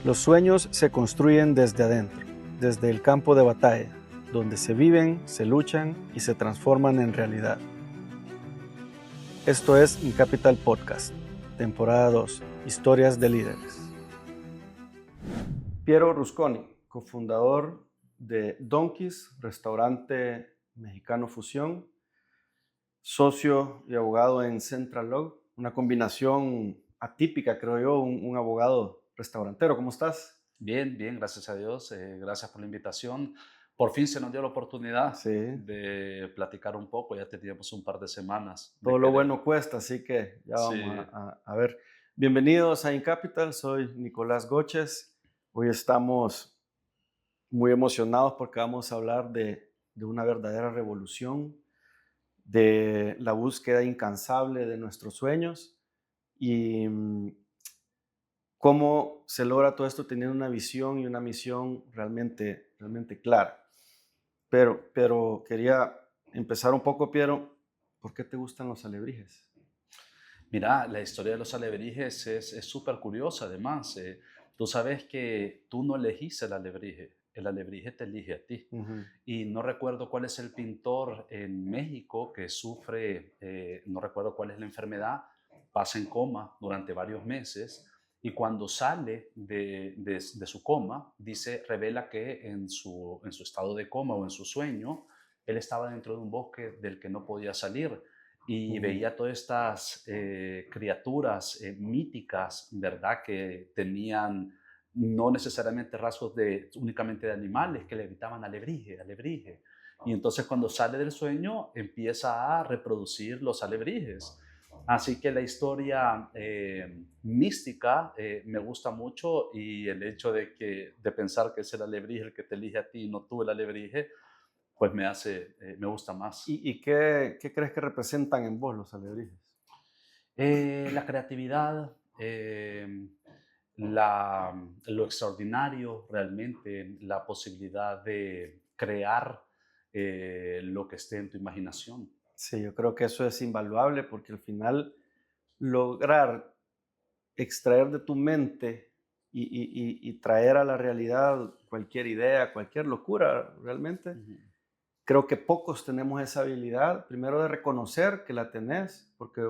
Los sueños se construyen desde adentro, desde el campo de batalla, donde se viven, se luchan y se transforman en realidad. Esto es Incapital Podcast, temporada 2, Historias de líderes. Piero Rusconi, cofundador de Donkeys, restaurante mexicano fusión, socio y abogado en Central Law, una combinación atípica, creo yo, un abogado restaurantero. ¿Cómo estás? Bien, bien, gracias a Dios. Gracias por la invitación. Por fin se nos dio la oportunidad Sí, de platicar un poco. Ya teníamos un par de semanas de todo lo querer. bueno cuesta, así que ya vamos Sí, a ver. Bienvenidos a Incapital, soy Nicolás Goches. Hoy estamos muy emocionados porque vamos a hablar de una verdadera revolución, de la búsqueda incansable de nuestros sueños y cómo se logra todo esto teniendo una visión y una misión realmente clara. Pero quería empezar un poco, Piero, ¿por qué te gustan los alebrijes? mira, la historia de los alebrijes es súper curiosa además. Tú sabes que tú no elegiste el alebrije te elige a ti. Ujú, Y no recuerdo cuál es el pintor en México que sufre, no recuerdo cuál es la enfermedad, pasa en coma durante varios meses y cuando sale de su coma, revela que en su estado de coma o en su sueño, él estaba dentro de un bosque del que no podía salir y ujú, veía todas estas criaturas míticas, ¿verdad? Que tenían no necesariamente rasgos únicamente de animales, que le gritaban alebrije, alebrije. Y entonces cuando sale del sueño empieza a reproducir los alebrijes. Así que la historia mística me gusta mucho y el hecho de pensar que es el alebrije el que te elige a ti y no tú el alebrije, pues me gusta más. ¿Y qué crees que representan en vos los alebrijes? La creatividad, lo extraordinario realmente, la posibilidad de crear lo que esté en tu imaginación. Sí, yo creo que eso es invaluable porque al final lograr extraer de tu mente y traer a la realidad cualquier idea, cualquier locura realmente, Ujú. creo que pocos tenemos esa habilidad, primero de reconocer que la tenés, porque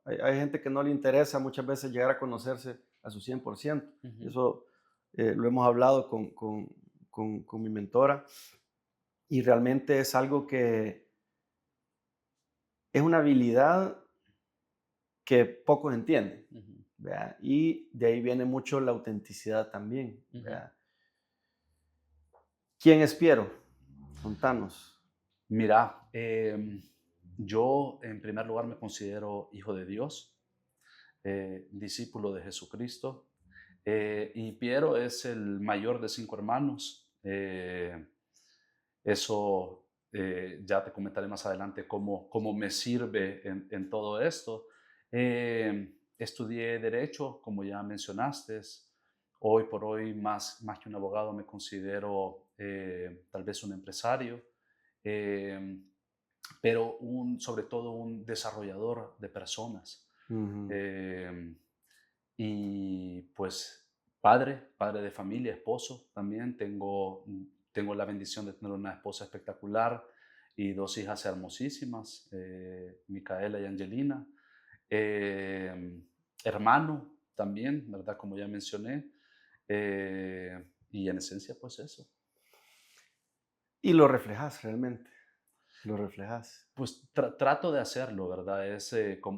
hay gente que no le interesa muchas veces llegar a conocerse a su 100%. Ujú. Eso lo hemos hablado con mi mentora y realmente es algo que es una habilidad que pocos entienden, Ujú. ¿verdad? Y de ahí viene mucho la autenticidad también, Ujú. ¿verdad? ¿Quién es Piero? Contanos. Mira, yo en primer lugar me considero hijo de Dios, discípulo de Jesucristo, y Piero es el mayor de 5 hermanos. Eso ya te comentaré más adelante cómo me sirve en todo esto. Estudié Derecho, como ya mencionaste. Hoy por hoy, más que un abogado, me considero tal vez un empresario, eh, pero sobre todo un desarrollador de personas. Ujú. Eh, y pues padre de familia, esposo también. Tengo la bendición de tener una esposa espectacular y dos hijas hermosísimas, Micaela y Angelina. Eh, Hermano también, ¿verdad? Como ya mencioné. Y en esencia, pues eso. Y lo reflejas realmente, lo reflejas. Pues trato de hacerlo, ¿verdad?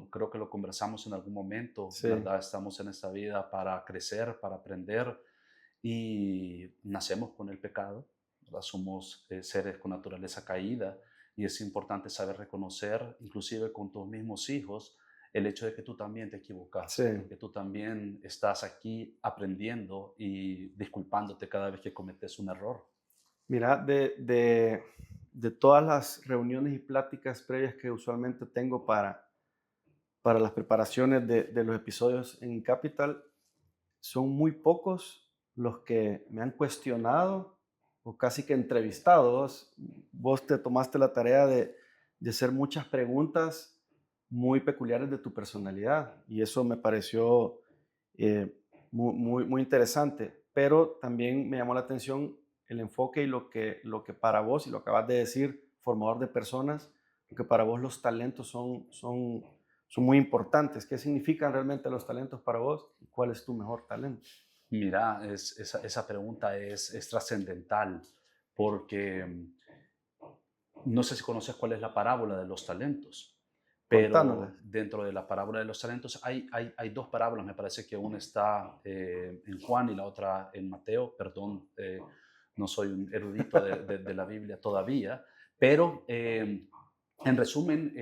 Creo que lo conversamos en algún momento, Sí. ¿verdad? Estamos en esta vida para crecer, para aprender y nacemos con el pecado, ¿verdad? Somos seres con naturaleza caída y es importante saber reconocer, inclusive con tus mismos hijos, el hecho de que tú también te Sí. equivocas, de que tú también estás aquí aprendiendo y disculpándote cada vez que cometes un error. Mira, de todas las reuniones y pláticas previas que usualmente tengo para las preparaciones de los episodios en Capital, son muy pocos los que me han cuestionado o casi que entrevistado. Vos te tomaste la tarea de hacer muchas preguntas muy peculiares de tu personalidad y eso me pareció muy interesante, pero también me llamó la atención el enfoque y lo que para vos, y lo acabas de decir, formador de personas, lo que para vos los talentos son muy importantes. ¿Qué significan realmente los talentos para vos? ¿Y cuál es tu mejor talento? Mira, esa pregunta es trascendental porque no sé si conoces cuál es la parábola de los talentos, Contánoslas. pero dentro de la parábola de los talentos hay dos parábolas. Me parece que una está en Juan y la otra en Mateo. Perdón, no soy un erudito de la Biblia todavía, pero en resumen,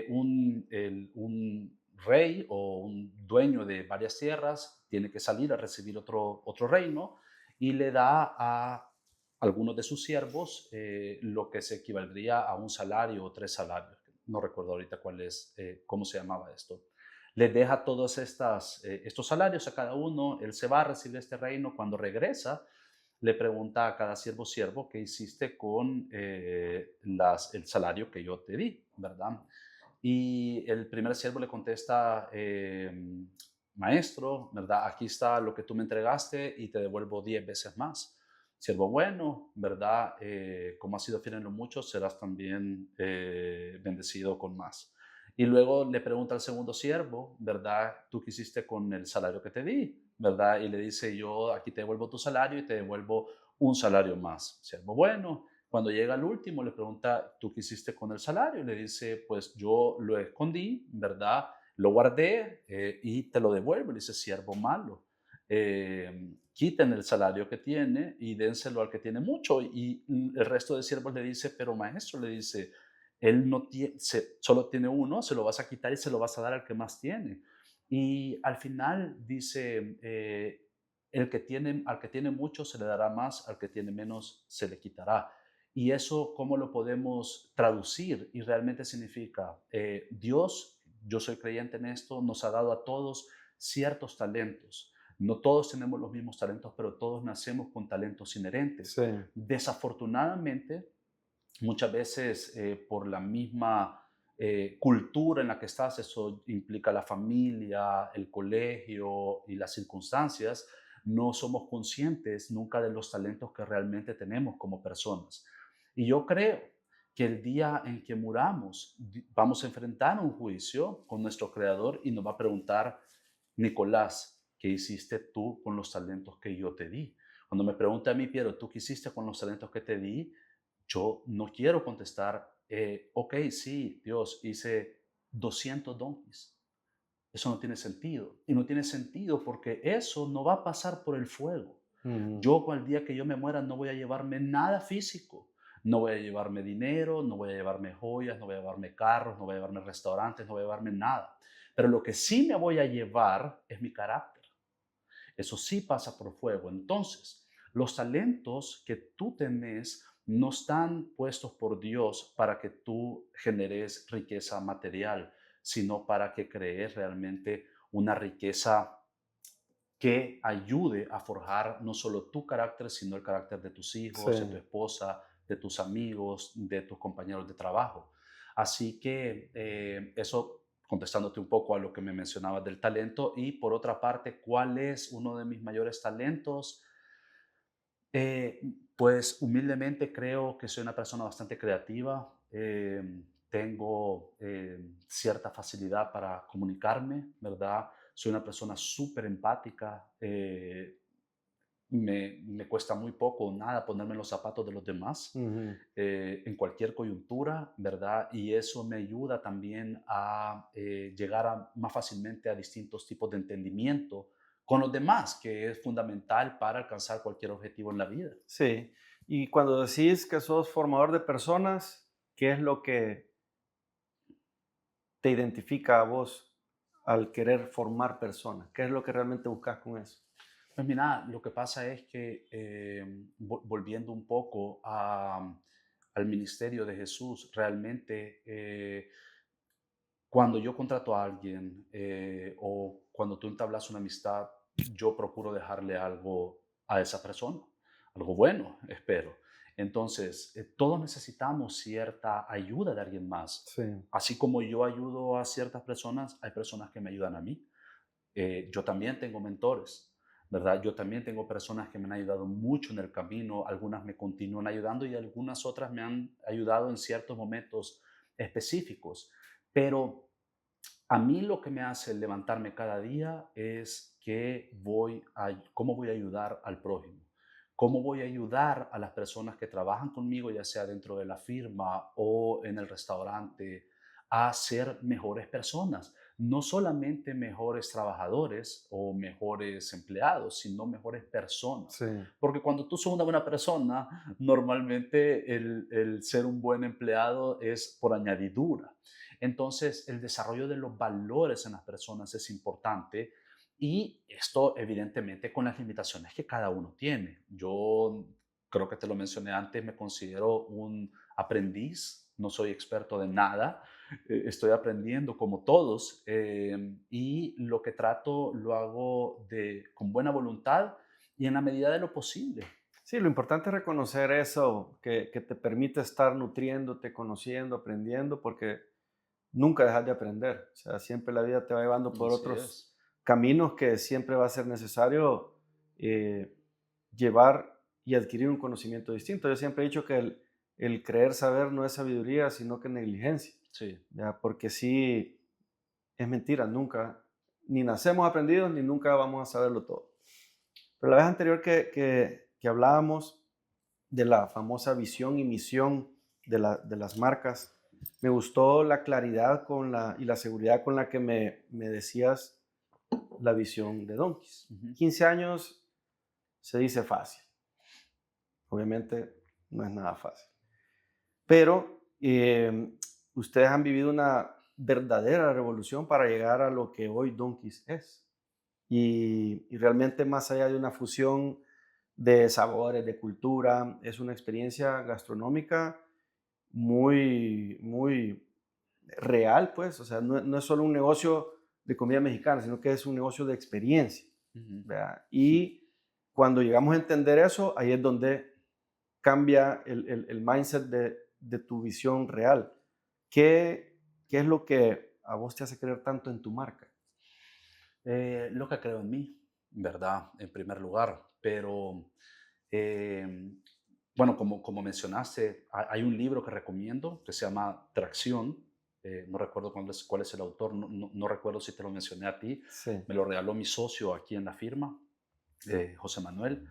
un rey o un dueño de varias tierras tiene que salir a recibir otro reino y le da a algunos de sus siervos lo que se equivaldría a un salario o 3 salarios. No recuerdo ahorita cuál es, cómo se llamaba esto. Les deja todos estos salarios a cada uno, él se va a recibir este reino. Cuando regresa, le pregunta a cada siervo, ¿qué hiciste con el salario que yo te di? ¿Verdad? Y el primer siervo le contesta, maestro, ¿verdad? Aquí está lo que tú me entregaste y te devuelvo 10 veces más. Siervo bueno, ¿verdad? Como has sido fiel en lo mucho, serás también bendecido con más. Y luego le pregunta al segundo siervo, ¿verdad? ¿Tú qué hiciste con el salario que te di? ¿Verdad? Y le dice, yo aquí te devuelvo tu salario y te devuelvo un salario más. Siervo bueno. Cuando llega al último, le pregunta, ¿tú qué hiciste con el salario? Y le dice, pues yo lo escondí, ¿verdad? Lo guardé y te lo devuelvo. Le dice, siervo malo. Quiten el salario que tiene y dénselo al que tiene mucho. Y el resto de siervos le dice, pero maestro, le dice, él no tiene, solo tiene uno, se lo vas a quitar y se lo vas a dar al que más tiene. Y al final dice, al que tiene mucho se le dará más, al que tiene menos se le quitará. Y eso, ¿cómo lo podemos traducir? Y realmente significa, Dios, yo soy creyente en esto, nos ha dado a todos ciertos talentos. No todos tenemos los mismos talentos, pero todos nacemos con talentos inherentes. Sí, Desafortunadamente, muchas veces por la misma cultura en la que estás, eso implica la familia, el colegio y las circunstancias, no somos conscientes nunca de los talentos que realmente tenemos como personas. Y yo creo que el día en que muramos, vamos a enfrentar un juicio con nuestro Creador y nos va a preguntar, Nicolás, ¿qué hiciste tú con los talentos que yo te di? Cuando me pregunta a mí, Piero, ¿tú qué hiciste con los talentos que te di? Yo no quiero contestar, ok, sí, Dios, hice 200 donkeys. Eso no tiene sentido. Y no tiene sentido porque eso no va a pasar por el fuego. ujú, Yo, al día que yo me muera, no voy a llevarme nada físico. No voy a llevarme dinero, no voy a llevarme joyas, no voy a llevarme carros, no voy a llevarme restaurantes, no voy a llevarme nada. Pero lo que sí me voy a llevar es mi carácter. Eso sí pasa por fuego. Entonces, los talentos que tú tenés no están puestos por Dios para que tú generes riqueza material, sino para que crees realmente una riqueza que ayude a forjar no solo tu carácter, sino el carácter de tus sí. hijos, de tu esposa, de tus amigos, de tus compañeros de trabajo. Así que eso contestándote un poco a lo que me mencionabas del talento. Y por otra parte, ¿cuál es uno de mis mayores talentos? Eh, pues humildemente creo que soy una persona bastante creativa. Tengo cierta facilidad para comunicarme, ¿verdad? Soy una persona súper empática. Me cuesta muy poco o nada ponerme en los zapatos de los demás Ujú. en cualquier coyuntura, ¿verdad? Y eso me ayuda también a llegar más fácilmente a distintos tipos de entendimiento con los demás, que es fundamental para alcanzar cualquier objetivo en la vida. Sí. Y cuando decís que sos formador de personas, ¿qué es lo que te identifica a vos al querer formar personas? ¿Qué es lo que realmente buscas con eso? Pues mira, lo que pasa es que volviendo un poco al ministerio de Jesús, realmente cuando yo contrato a alguien o cuando tú entablas una amistad, yo procuro dejarle algo a esa persona, algo bueno, espero. Entonces, todos necesitamos cierta ayuda de alguien más. Sí, Así como yo ayudo a ciertas personas, hay personas que me ayudan a mí. Yo también tengo mentores, ¿verdad? Yo también tengo personas que me han ayudado mucho en el camino, algunas me continúan ayudando y algunas otras me han ayudado en ciertos momentos específicos. Pero a mí lo que me hace levantarme cada día es cómo voy a ayudar al prójimo, cómo voy a ayudar a las personas que trabajan conmigo, ya sea dentro de la firma o en el restaurante, a ser mejores personas. No solamente mejores trabajadores o mejores empleados, sino mejores personas. Sí, Porque cuando tú sos una buena persona, normalmente el ser un buen empleado es por añadidura. Entonces, el desarrollo de los valores en las personas es importante y esto evidentemente con las limitaciones que cada uno tiene. Yo creo que te lo mencioné antes, me considero un aprendiz, no soy experto de nada, estoy aprendiendo como todos y lo que trato lo hago con buena voluntad y en la medida de lo posible. sí, lo importante es reconocer eso, que te permite estar nutriéndote, conociendo, aprendiendo, porque nunca dejas de aprender. O sea, siempre la vida te va llevando por Así otros es. caminos que siempre va a ser necesario eh, llevar y adquirir un conocimiento distinto. Yo siempre he dicho que el creer saber no es sabiduría, sino que negligencia, Sí. ¿ya? Porque sí, es mentira, nunca, ni nacemos aprendidos, ni nunca vamos a saberlo todo. Pero la vez anterior que hablábamos de la famosa visión y misión de las marcas, me gustó la claridad y la seguridad con la que me decías la visión de Donkeys. Ujú. 15 años se dice fácil. Obviamente no es nada fácil. Pero ustedes han vivido una verdadera revolución para llegar a lo que hoy Donkeys es. Y realmente más allá de una fusión de sabores, de cultura, es una experiencia gastronómica muy, muy real, pues. O sea, no es solo un negocio de comida mexicana, sino que es un negocio de experiencia, Ujú. ¿verdad? Y cuando llegamos a entender eso, ahí es donde cambia el mindset de tu visión real. ¿Qué es lo que a vos te hace creer tanto en tu marca? Lo que creo en mí, ¿verdad? En primer lugar, pero eh, bueno, como mencionaste, hay un libro que recomiendo que se llama Tracción. No recuerdo cuál es el autor, no recuerdo si te lo mencioné a ti. Sí. Me lo regaló mi socio aquí en la firma, José Manuel.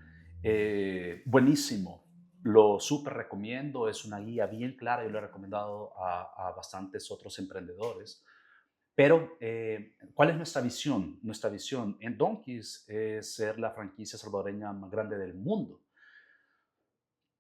Buenísimo, lo súper recomiendo. Es una guía bien clara. Yo lo he recomendado a bastantes otros emprendedores. Pero, ¿cuál es nuestra visión? Nuestra visión en Donkeys es ser la franquicia salvadoreña más grande del mundo.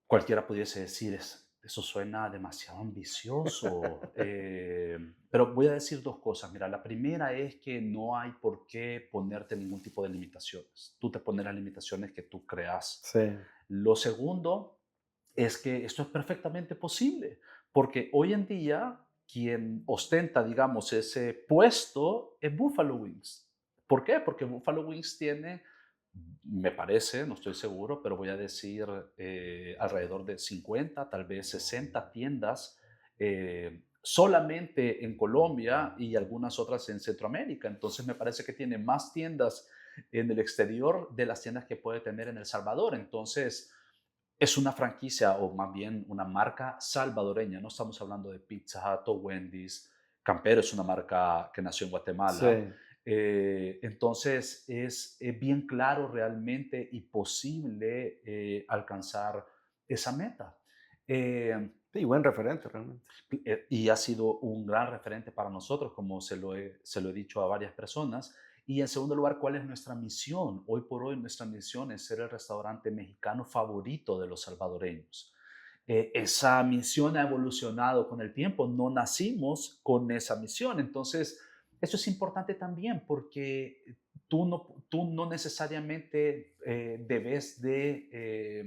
Cualquiera pudiese decir, eso suena demasiado ambicioso, pero voy a decir dos cosas. Mira, la primera es que no hay por qué ponerte ningún tipo de limitaciones. Tú te pones las limitaciones que tú creas. Sí, Lo segundo es que esto es perfectamente posible, porque hoy en día quien ostenta, digamos, ese puesto es Buffalo Wings. ¿Por qué? Porque Buffalo Wings tiene, me parece, no estoy seguro, pero voy a decir alrededor de 50, tal vez 60 tiendas solamente en Colombia y algunas otras en Centroamérica. Entonces me parece que tiene más tiendas en el exterior de las tiendas que puede tener en El Salvador. Entonces, es una franquicia o más bien una marca salvadoreña. No estamos hablando de Pizza Hut o Wendy's. Campero es una marca que nació en Guatemala. sí. Entonces es bien claro realmente y posible alcanzar esa meta. Eh, Sí, buen referente realmente. y ha sido un gran referente para nosotros, como se lo he dicho a varias personas. Y en segundo lugar, ¿cuál es nuestra misión? Hoy por hoy nuestra misión es ser el restaurante mexicano favorito de los salvadoreños. Esa misión ha evolucionado con el tiempo, no nacimos con esa misión. Entonces, eso es importante también porque tú no necesariamente debes de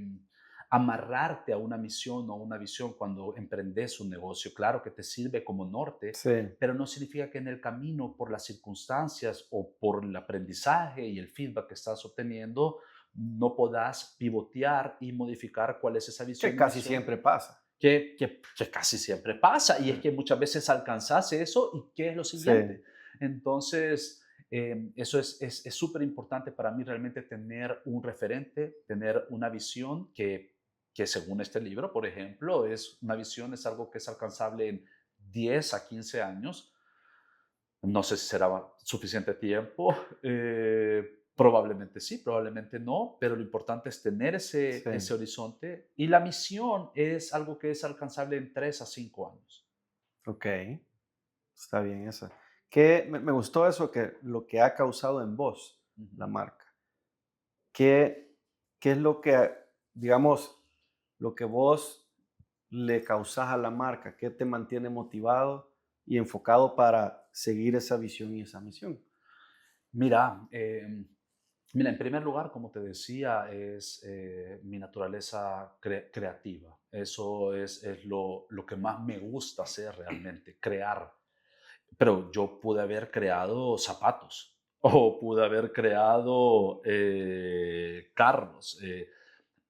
amarrarte a una misión o a una visión cuando emprendes un negocio. Claro que te sirve como norte, Sí. pero no significa que en el camino, por las circunstancias o por el aprendizaje y el feedback que estás obteniendo, no podás pivotear y modificar cuál es esa Que visión y casi misión siempre pasa. que casi siempre pasa. Y es Sí. que muchas veces alcanzas eso y ¿qué es lo Sí. siguiente? Entonces, Eso es súper importante para mí realmente tener un referente, tener una visión que según este libro, por ejemplo, es una visión, es algo que es alcanzable en 10 a 15 años. No sé si será suficiente tiempo, probablemente sí, probablemente no, pero lo importante es tener ese Sí, horizonte y la misión es algo que es alcanzable en 3 a 5 años. ok, está bien eso. Me gustó eso, que lo que ha causado en vos la Ujú. marca. ¿Qué, qué es lo que, digamos, lo que vos le causás a la marca? ¿Qué te mantiene motivado y enfocado para seguir esa visión y esa misión? Mira, mira, en primer lugar, como te decía, es mi naturaleza creativa. Eso es lo que más me gusta hacer realmente, crear. Pero yo pude haber creado zapatos o pude haber creado carros.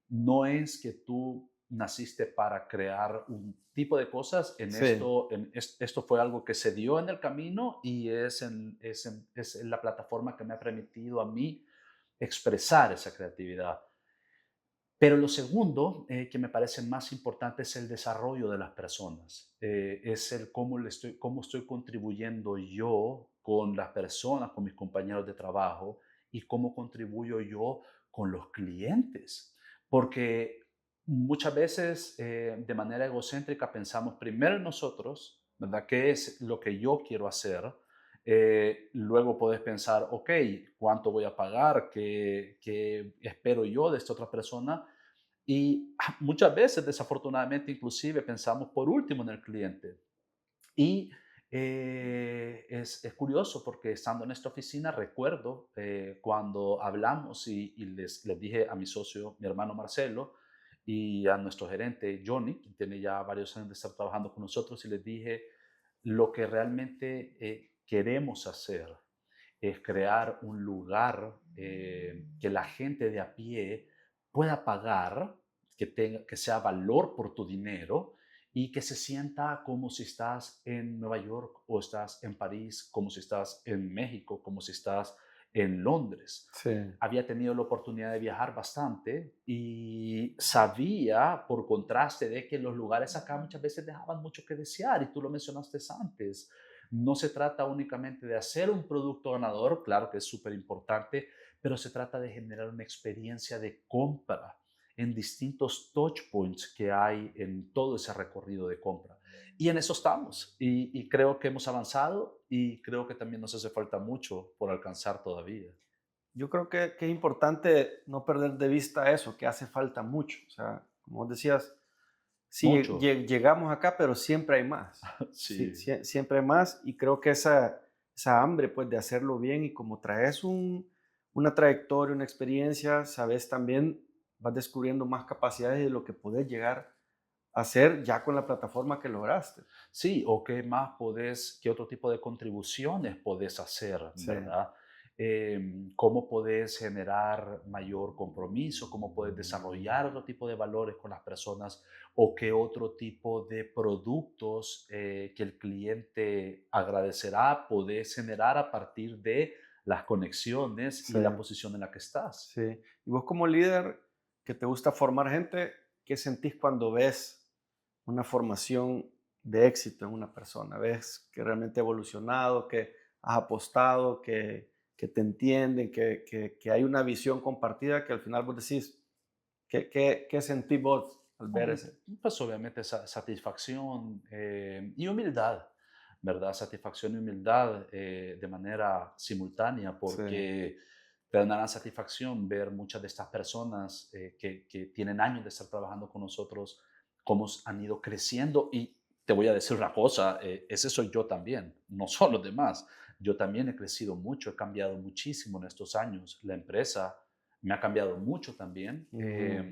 No es que tú naciste para crear un tipo de cosas, Sí, esto fue algo que se dio en el camino y es en la plataforma que me ha permitido a mí expresar esa creatividad. Pero lo segundo, que me parece más importante es el desarrollo de las personas. Es el cómo estoy contribuyendo yo con las personas, con mis compañeros de trabajo y cómo contribuyo yo con los clientes. Porque muchas veces de manera egocéntrica pensamos primero en nosotros, ¿verdad? ¿Qué es lo que yo quiero hacer? Luego puedes pensar, ok, ¿cuánto voy a pagar? ¿Qué espero yo de esta otra persona? Y muchas veces, desafortunadamente, inclusive pensamos por último en el cliente. Y es curioso porque estando en esta oficina recuerdo cuando hablamos y les dije a mi socio, mi hermano Marcelo, y a nuestro gerente Johnny, que tiene ya varios años de estar trabajando con nosotros, y les dije, lo que realmente queremos hacer es crear un lugar que la gente de a pie pueda pagar, que sea valor por tu dinero y que se sienta como si estás en Nueva York o estás en París, como si estás en México, como si estás en Londres. sí, Había tenido la oportunidad de viajar bastante y sabía, por contraste, de que los lugares acá muchas veces dejaban mucho que desear, y tú lo mencionaste antes. No se trata únicamente de hacer un producto ganador, claro que es súper importante, pero se trata de generar una experiencia de compra en distintos touch points que hay en todo ese recorrido de compra. Y en eso estamos. Y creo que hemos avanzado y creo que también nos hace falta mucho por alcanzar todavía. yo creo que es importante no perder de vista eso, que hace falta mucho. O sea, como vos decías, sí, Mucho. llegamos acá, pero siempre hay más. Sí, Sí, siempre hay más y creo que esa hambre pues de hacerlo bien y como traes una trayectoria, una experiencia, sabes también, vas descubriendo más capacidades de lo que puedes llegar a hacer ya con la plataforma que lograste. sí, o qué más podés, qué otro tipo de contribuciones podés hacer, Sí, ¿verdad? Cómo podés generar mayor compromiso, cómo podés desarrollar otro tipo de valores con las personas o qué otro tipo de productos que el cliente agradecerá podés generar a partir de las conexiones y sí, la posición en la que estás. sí. Y vos como líder que te gusta formar gente, ¿qué sentís cuando ves una formación de éxito en una persona? ¿Ves que realmente ha evolucionado, que has apostado, que te entienden, que hay una visión compartida que al final vos decís, ¿qué sentís vos al ver Um, ese? Pues obviamente satisfacción y humildad, ¿verdad? Satisfacción y humildad de manera simultánea, Sí, porque te da una gran satisfacción ver muchas de estas personas que tienen años de estar trabajando con nosotros, cómo han ido creciendo. Y te voy a decir una cosa, ese soy yo también, no son los demás. Yo también he crecido mucho, he cambiado muchísimo en estos años. La empresa me ha cambiado mucho también. ujú,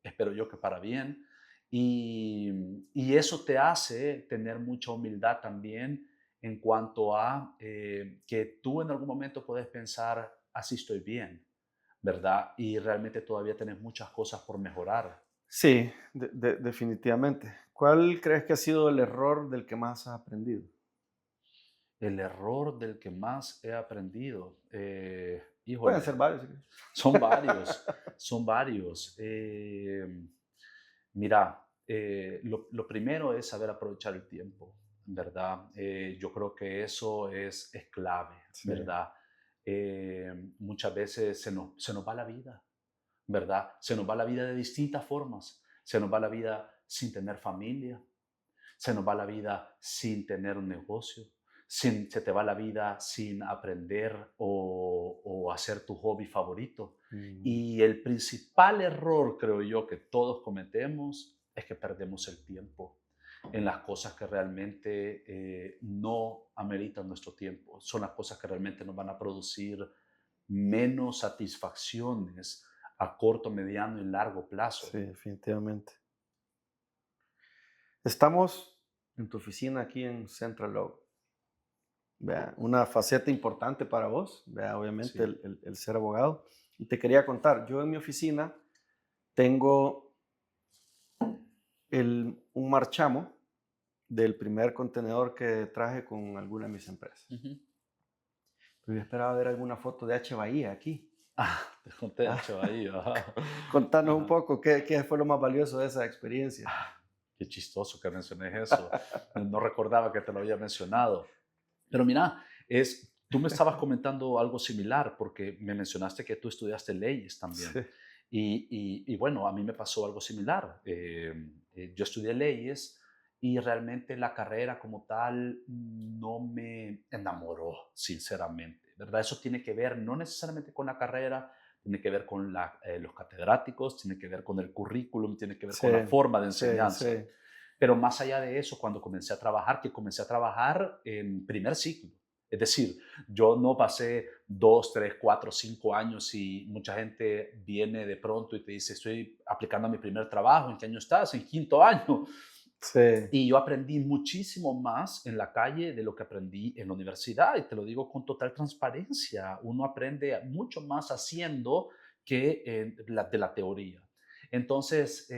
Espero yo que para bien. Y eso te hace tener mucha humildad también en cuanto a que tú en algún momento puedes pensar, así estoy bien, ¿verdad? Y realmente todavía tienes muchas cosas por mejorar. sí, definitivamente. ¿Cuál crees que ha sido el error del que más has aprendido? El error del que más he aprendido. Pueden Híjole, ser varios. ¿Sí? son varios, son varios. Mira, lo primero es saber aprovechar el tiempo, ¿verdad? Yo creo que eso es clave, Sí, ¿verdad? Muchas veces se nos va la vida, ¿verdad? Se nos va la vida de distintas formas. Se nos va la vida sin tener familia, se nos va la vida sin tener un negocio, se te va la vida sin aprender o hacer tu hobby favorito. mm, Y el principal error, creo yo, que todos cometemos es que perdemos el tiempo en las cosas que realmente no ameritan nuestro tiempo. Son las cosas que realmente nos van a producir menos satisfacciones a corto, mediano y largo sí, plazo. definitivamente. Estamos en tu oficina aquí en Central Oak. Vea, una faceta importante para vos, vea, obviamente Sí. el ser abogado. Y te quería contar, yo en mi oficina tengo un marchamo del primer contenedor que traje con alguna de mis empresas. Ujú. Pero yo esperaba ver alguna foto de H. Bahía aquí. Ah, te conté Ah, el Chavaí, ajá. contanos un Ajá. poco qué fue lo más valioso de esa experiencia. Qué chistoso que menciones eso. No recordaba que te lo había mencionado. Pero mira, tú me estabas comentando algo similar porque me mencionaste que tú estudiaste leyes también. Sí, Y bueno, a mí me pasó algo similar. Yo estudié leyes y realmente la carrera como tal no me enamoró, sinceramente, ¿verdad? Eso tiene que ver no necesariamente con la carrera, tiene que ver con los catedráticos, tiene que ver con el currículum, tiene que ver sí, con la forma de sí, enseñanza. sí, Pero más allá de eso, cuando comencé a trabajar en primer ciclo. Es decir, yo no pasé 2, 3, 4, 5 años y mucha gente viene de pronto y te dice, estoy aplicando a mi primer trabajo, ¿en qué año estás? En quinto año. sí, Y yo aprendí muchísimo más en la calle de lo que aprendí en la universidad, y te lo digo con total transparencia. Uno aprende mucho más haciendo que de la teoría. Entonces,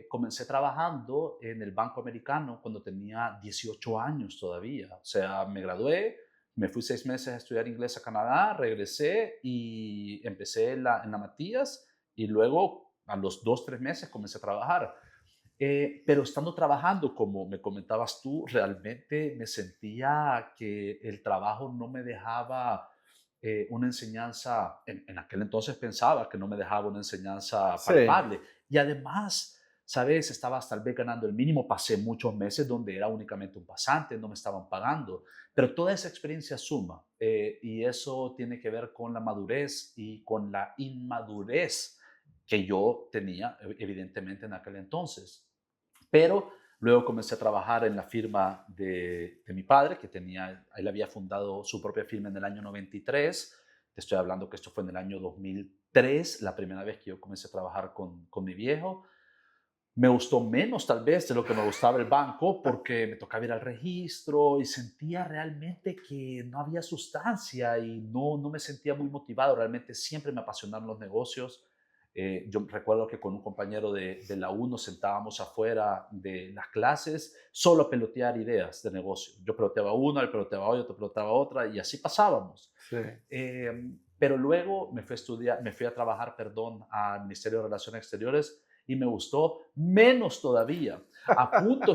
comencé trabajando en el Banco Americano cuando tenía 18 años todavía. O sea, me gradué, me fui 6 meses a estudiar inglés a Canadá, regresé y empecé en la Matías, y luego a los 2, 3 meses comencé a trabajar. Pero estando trabajando, como me comentabas tú, realmente me sentía que el trabajo no me dejaba una enseñanza, en aquel entonces pensaba que no me dejaba una enseñanza sí, palpable. Y además, ¿sabes? Estabas tal vez ganando el mínimo, pasé muchos meses donde era únicamente un pasante, no me estaban pagando, pero toda esa experiencia suma, y eso tiene que ver con la madurez y con la inmadurez que yo tenía, evidentemente, en aquel entonces. Pero luego comencé a trabajar en la firma de mi padre, que él había fundado su propia firma en el año 93. Te estoy hablando que esto fue en el año 2003, la primera vez que yo comencé a trabajar con mi viejo. Me gustó menos tal vez de lo que me gustaba el banco porque me tocaba ir al registro y sentía realmente que no había sustancia y no me sentía muy motivado. Realmente siempre me apasionaron los negocios. Yo recuerdo que con un compañero de la U nos sentábamos afuera de las clases solo a pelotear ideas de negocio. Yo peloteaba una, él peloteaba otra, yo peloteaba otra, y así pasábamos. sí. Pero luego me fui a trabajar, perdón, al Ministerio de Relaciones Exteriores, y me gustó menos todavía. A punto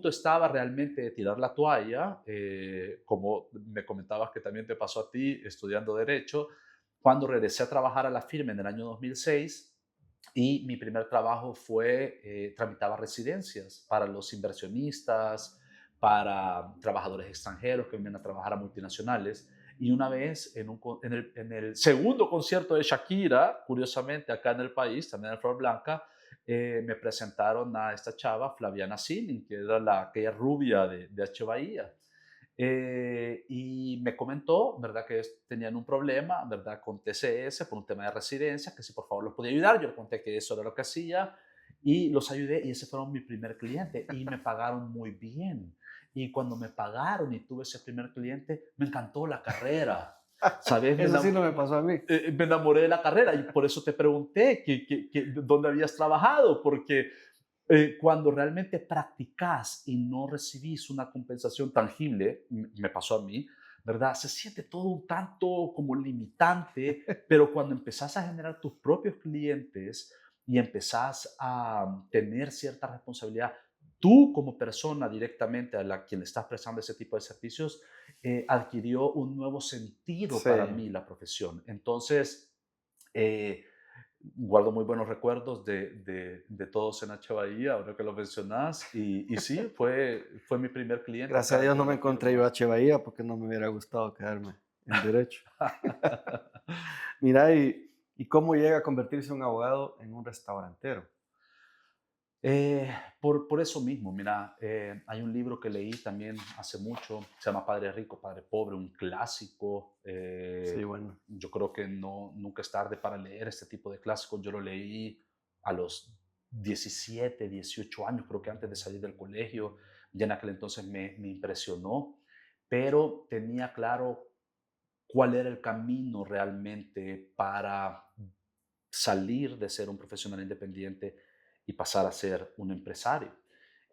estaba realmente de tirar la toalla, como me comentabas que también te pasó a ti estudiando Derecho, cuando regresé a trabajar a la firma en el año 2006. Y mi primer trabajo fue, tramitaba residencias para los inversionistas, para trabajadores extranjeros que vienen a trabajar a multinacionales. Y una vez en el segundo concierto de Shakira, curiosamente acá en el país, también en Flor Blanca, me presentaron a esta chava, Flaviana Silling, que era aquella rubia de H. Bahía. Y me comentó, ¿verdad?, que tenían un problema, ¿verdad?, con TCS por un tema de residencia, que si por favor los podía ayudar. Yo le conté que eso era lo que hacía y los ayudé, y ese fue mi primer cliente y me pagaron muy bien. Y cuando me pagaron y tuve ese primer cliente, me encantó la carrera. ¿Sabes? Eso sí no me pasó a mí. Me enamoré de la carrera, y por eso te pregunté dónde habías trabajado, porque Cuando realmente practicas y no recibís una compensación tangible, me pasó a mí, ¿verdad? Se siente todo un tanto como limitante, pero cuando empezás a generar tus propios clientes y empezás a tener cierta responsabilidad, tú como persona directamente a la quien le estás prestando ese tipo de servicios, adquirió un nuevo sentido Sí, para mí la profesión. Entonces, eh, guardo muy buenos recuerdos de todos en H. Bahía, ahora que lo mencionas. Y sí, fue mi primer cliente gracias a acá Dios dentro no de me la encontré yo firma. H. Bahía porque no me hubiera gustado quedarme en derecho. Mira, ¿y cómo llega a convertirse un abogado en un restaurantero? Por eso mismo, mira, hay un libro que leí también hace mucho, se llama Padre Rico, Padre Pobre, un clásico. Sí, bueno, Yo creo que nunca es tarde para leer este tipo de clásicos. Yo lo leí a los 17, 18 años, creo que antes de salir del colegio. Ya en aquel entonces me impresionó, pero tenía claro cuál era el camino realmente para salir de ser un profesional independiente y pasar a ser un empresario.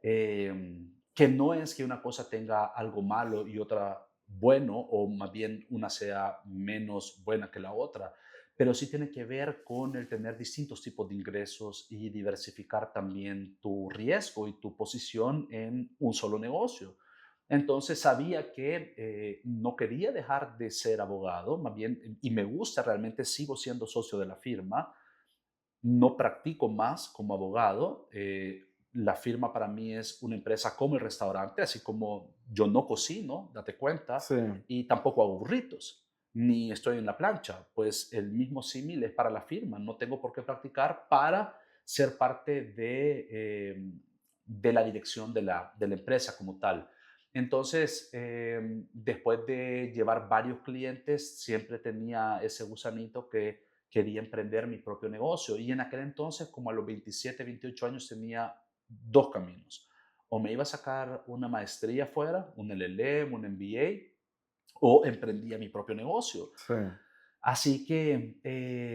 Que no es que una cosa tenga algo malo y otra bueno, o más bien una sea menos buena que la otra, pero sí tiene que ver con el tener distintos tipos de ingresos y diversificar también tu riesgo y tu posición en un solo negocio. Entonces sabía que no quería dejar de ser abogado, más bien, y me gusta realmente, sigo siendo socio de la firma, no practico más como abogado. La firma para mí es una empresa como el restaurante, así como yo no cocino, date cuenta, sí, y tampoco hago burritos, ni estoy en la plancha. Pues el mismo símil es para la firma. No tengo por qué practicar para ser parte de la dirección de la empresa como tal. Entonces, después de llevar varios clientes, siempre tenía ese gusanito que quería emprender mi propio negocio. Y en aquel entonces, como a los 27, 28 años, tenía dos caminos. O me iba a sacar una maestría fuera, un LLM, un MBA, o emprendía mi propio negocio. sí. Así que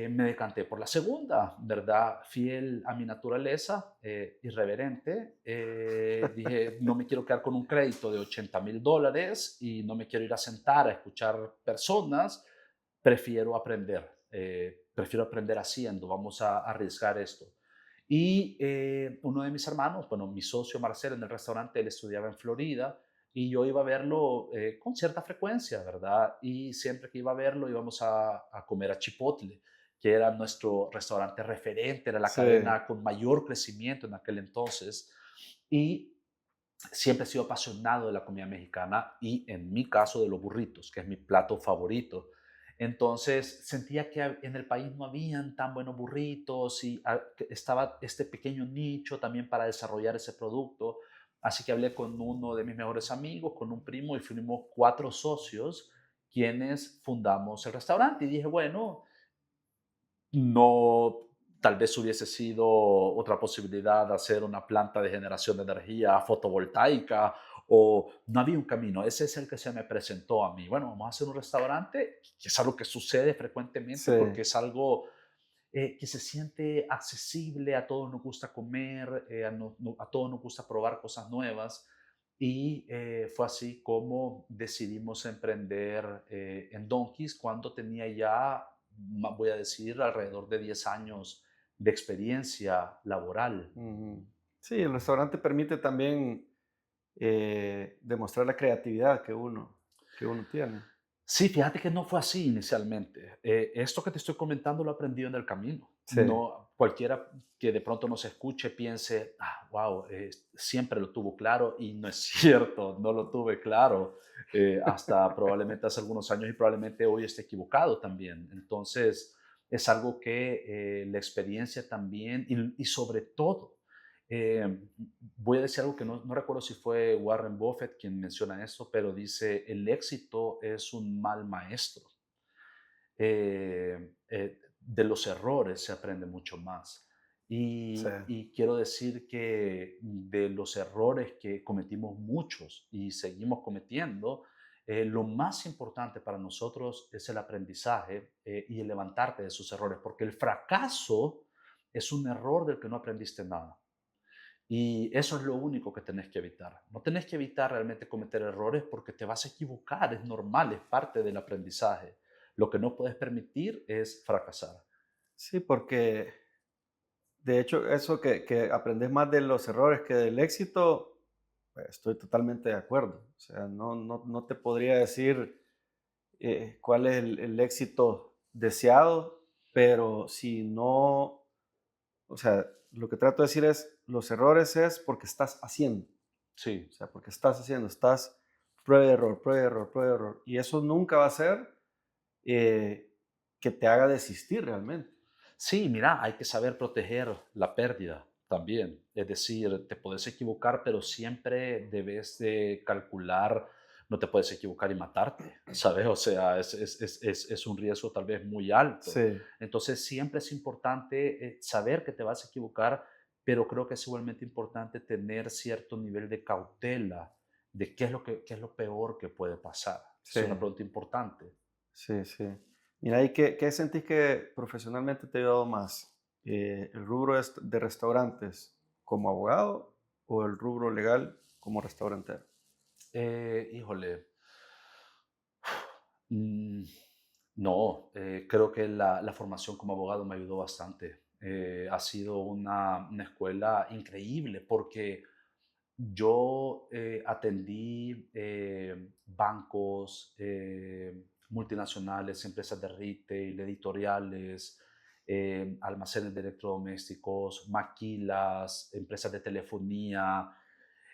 me decanté por la segunda, ¿verdad? Fiel a mi naturaleza, irreverente. Dije, no me quiero quedar con un crédito de $80,000 y no me quiero ir a sentar a escuchar personas. Prefiero aprender haciendo. Vamos a arriesgar esto. Y uno de mis hermanos, bueno, mi socio Marcelo en el restaurante, él estudiaba en Florida y yo iba a verlo con cierta frecuencia, ¿verdad? Y siempre que iba a verlo íbamos a comer a Chipotle, que era nuestro restaurante referente, era la Sí, cadena con mayor crecimiento en aquel entonces. Y siempre he sido apasionado de la comida mexicana y en mi caso de los burritos, que es mi plato favorito. Entonces sentía que en el país no habían tan buenos burritos y que estaba este pequeño nicho también para desarrollar ese producto. Así que hablé con uno de mis mejores amigos, con un primo y fuimos cuatro socios quienes fundamos el restaurante. Y dije, bueno, no, tal vez hubiese sido otra posibilidad de hacer una planta de generación de energía fotovoltaica o no había un camino. Ese es el que se me presentó a mí. Bueno, vamos a hacer un restaurante, que es algo que sucede frecuentemente sí. porque es algo que se siente accesible, a todos nos gusta comer, a todos nos gusta probar cosas nuevas. Y fue así como decidimos emprender en Donkeys cuando tenía ya, voy a decir, alrededor de 10 años de experiencia laboral. Ujú. Sí, el restaurante permite también demostrar la creatividad que uno tiene. Sí, fíjate que no fue así inicialmente. Esto que te estoy comentando lo aprendí en el camino. Sí, No cualquiera que de pronto nos escuche piense, wow, siempre lo tuvo claro y no es cierto, no lo tuve claro hasta probablemente hace algunos años y probablemente hoy esté equivocado también. Entonces, es algo que la experiencia también y sobre todo, eh, voy a decir algo que no recuerdo si fue Warren Buffett quien menciona eso, pero dice, el éxito es un mal maestro. De los errores se aprende mucho más. sí. Y quiero decir que de los errores que cometimos muchos y seguimos cometiendo, lo más importante para nosotros es el aprendizaje y el levantarte de esos errores, porque el fracaso es un error del que no aprendiste nada. Y eso es lo único que tenés que evitar. No tenés que evitar realmente cometer errores porque te vas a equivocar, es normal, es parte del aprendizaje. Lo que no puedes permitir es fracasar. Sí, porque de hecho eso que aprendes más de los errores que del éxito, pues, estoy totalmente de acuerdo. O sea, no te podría decir cuál es el éxito deseado, pero si no, o sea, lo que trato de decir es, los errores es porque estás haciendo, o Sí, sea, porque estás haciendo, estás prueba de error, prueba de error, prueba de error. Y eso nunca va a ser eh, que te haga desistir realmente. sí, mira, hay que saber proteger la pérdida también. Es decir, te puedes equivocar, pero siempre debes de calcular, no te puedes equivocar y matarte, ¿sabes? O sea, es un riesgo tal vez muy alto. Sí, Entonces, siempre es importante saber que te vas a equivocar, pero creo que es igualmente importante tener cierto nivel de cautela de qué es lo peor que puede pasar. sí, Es una pregunta importante. sí, sí. Mira, ¿y qué sentís que profesionalmente te ha ayudado más? ¿El rubro de restaurantes como abogado o el rubro legal como restaurantero? Híjole, Mm, no, creo que la formación como abogado me ayudó bastante. Ha sido una escuela increíble porque yo atendí bancos, multinacionales, empresas de retail, editoriales, almacenes de electrodomésticos, maquilas, empresas de telefonía,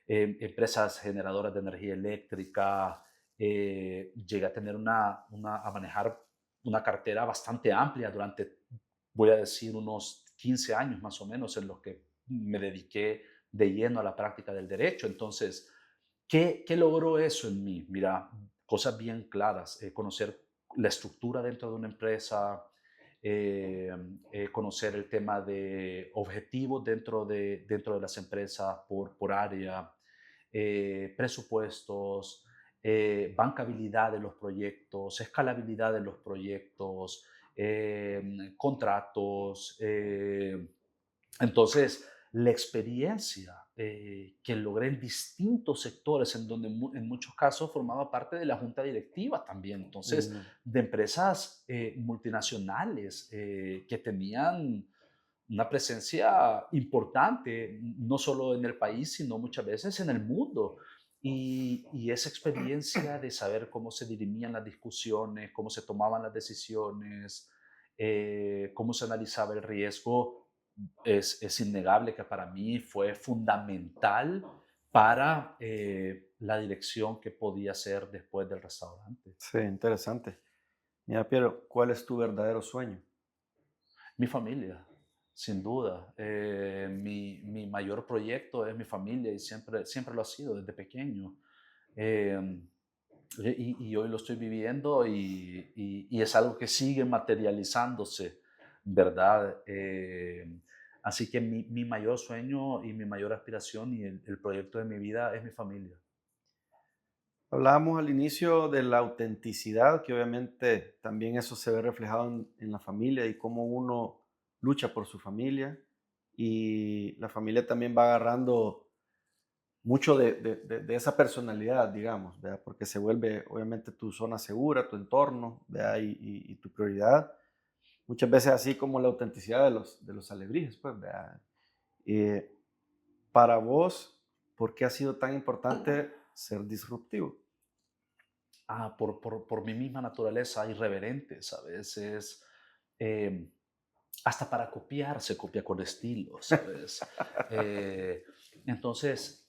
empresas generadoras de energía eléctrica. Llegué a tener a manejar una cartera bastante amplia durante, voy a decir, unos 15 años más o menos en los que me dediqué de lleno a la práctica del derecho. Entonces, ¿qué logró eso en mí? Mira, cosas bien claras, conocer la estructura dentro de una empresa, eh, conocer el tema de objetivos dentro de las empresas por área, presupuestos, bancabilidad de los proyectos, escalabilidad de los proyectos, contratos. Entonces, la experiencia que logré en distintos sectores, en donde en muchos casos formaba parte de la junta directiva también, entonces, Mm, de empresas multinacionales que tenían una presencia importante, no solo en el país, sino muchas veces en el mundo. Y esa experiencia de saber cómo se dirimían las discusiones, cómo se tomaban las decisiones, cómo se analizaba el riesgo, es innegable que para mí fue fundamental para la dirección que podía hacer después del restaurante. sí, interesante. Mira, Piero, ¿cuál es tu verdadero sueño? Mi familia, sin duda. Mi mayor proyecto es mi familia y siempre lo ha sido desde pequeño. Eh, y hoy lo estoy viviendo y es algo que sigue materializándose, ¿verdad? Así que mi mayor sueño y mi mayor aspiración y el proyecto de mi vida es mi familia. Hablábamos al inicio de la autenticidad, que obviamente también eso se ve reflejado en la familia y cómo uno lucha por su familia y la familia también va agarrando mucho de esa personalidad, digamos, ¿verdad? Porque se vuelve obviamente tu zona segura, tu entorno, ¿verdad? Y tu prioridad. Muchas veces así como la autenticidad de los alebrijes, pues, ¿verdad? Eh, para vos, ¿por qué ha sido tan importante ser disruptivo? Por mi misma naturaleza irreverente, ¿sabes? Eh, hasta para copiar se copia con estilo, ¿sabes? Eh, entonces,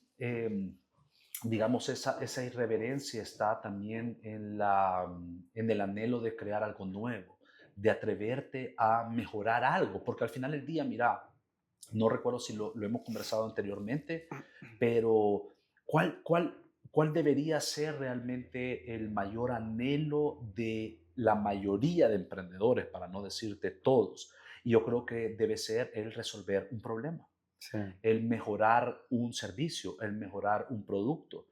digamos, esa irreverencia está también en el anhelo de crear algo nuevo, de atreverte a mejorar algo, porque al final del día, mira, no recuerdo si lo hemos conversado anteriormente, pero ¿cuál debería ser realmente el mayor anhelo de la mayoría de emprendedores, para no decirte todos? Y yo creo que debe ser el resolver un problema, Sí, el mejorar un servicio, el mejorar un producto.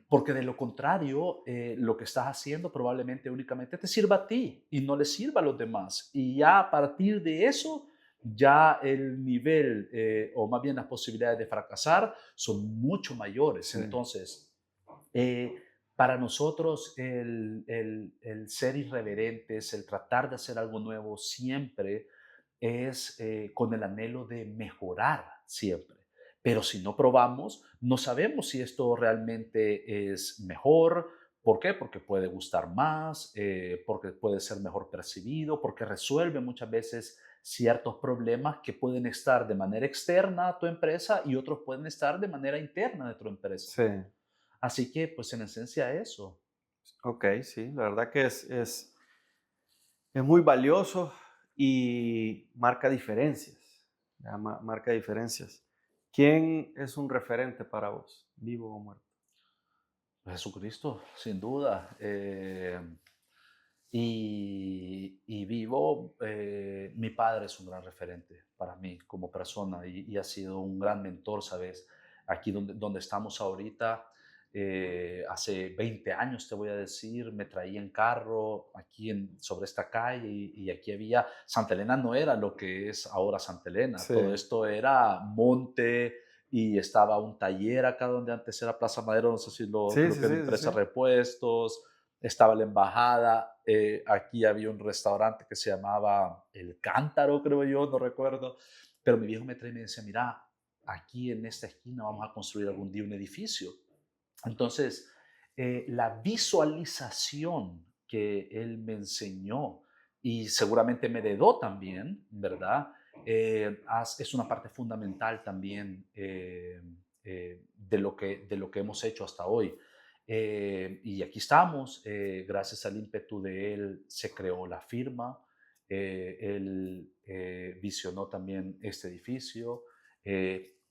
Porque de lo contrario, lo que estás haciendo probablemente únicamente te sirva a ti y no le sirva a los demás. Y ya a partir de eso ya el nivel o más bien las posibilidades de fracasar son mucho mayores. Sí, Entonces, eh, para nosotros el ser irreverentes, el tratar de hacer algo nuevo siempre es con el anhelo de mejorar siempre. Pero si no probamos, no sabemos si esto realmente es mejor. ¿Por qué? Porque puede gustar más, porque puede ser mejor percibido, porque resuelve muchas veces ciertos problemas que pueden estar de manera externa a tu empresa y otros pueden estar de manera interna de tu empresa. sí, Así que, pues en esencia eso. ok, sí, la verdad que es muy valioso y marca diferencias, ya, marca diferencias. ¿Quién es un referente para vos, vivo o muerto? Jesucristo, sin duda. Y vivo, mi padre es un gran referente para mí como persona y ha sido un gran mentor, ¿sabes? Aquí donde estamos ahorita, hace 20 años te voy a decir, me traía en carro aquí sobre esta calle y aquí había, Santa Elena no era lo que es ahora Santa Elena, Sí, todo esto era monte y estaba un taller acá donde antes era Plaza Madero, no sé si sí, creo sí, que era sí, sí, empresa sí. repuestos, estaba la embajada, aquí había un restaurante que se llamaba El Cántaro, creo yo, no recuerdo, pero mi viejo me trae y me decía, mira, aquí en esta esquina vamos a construir algún día un edificio. Entonces, la visualización que él me enseñó y seguramente me heredó también, ¿verdad? Es una parte fundamental también de lo que hemos hecho hasta hoy. Y aquí estamos, gracias al ímpetu de él se creó la firma, él visionó también este edificio,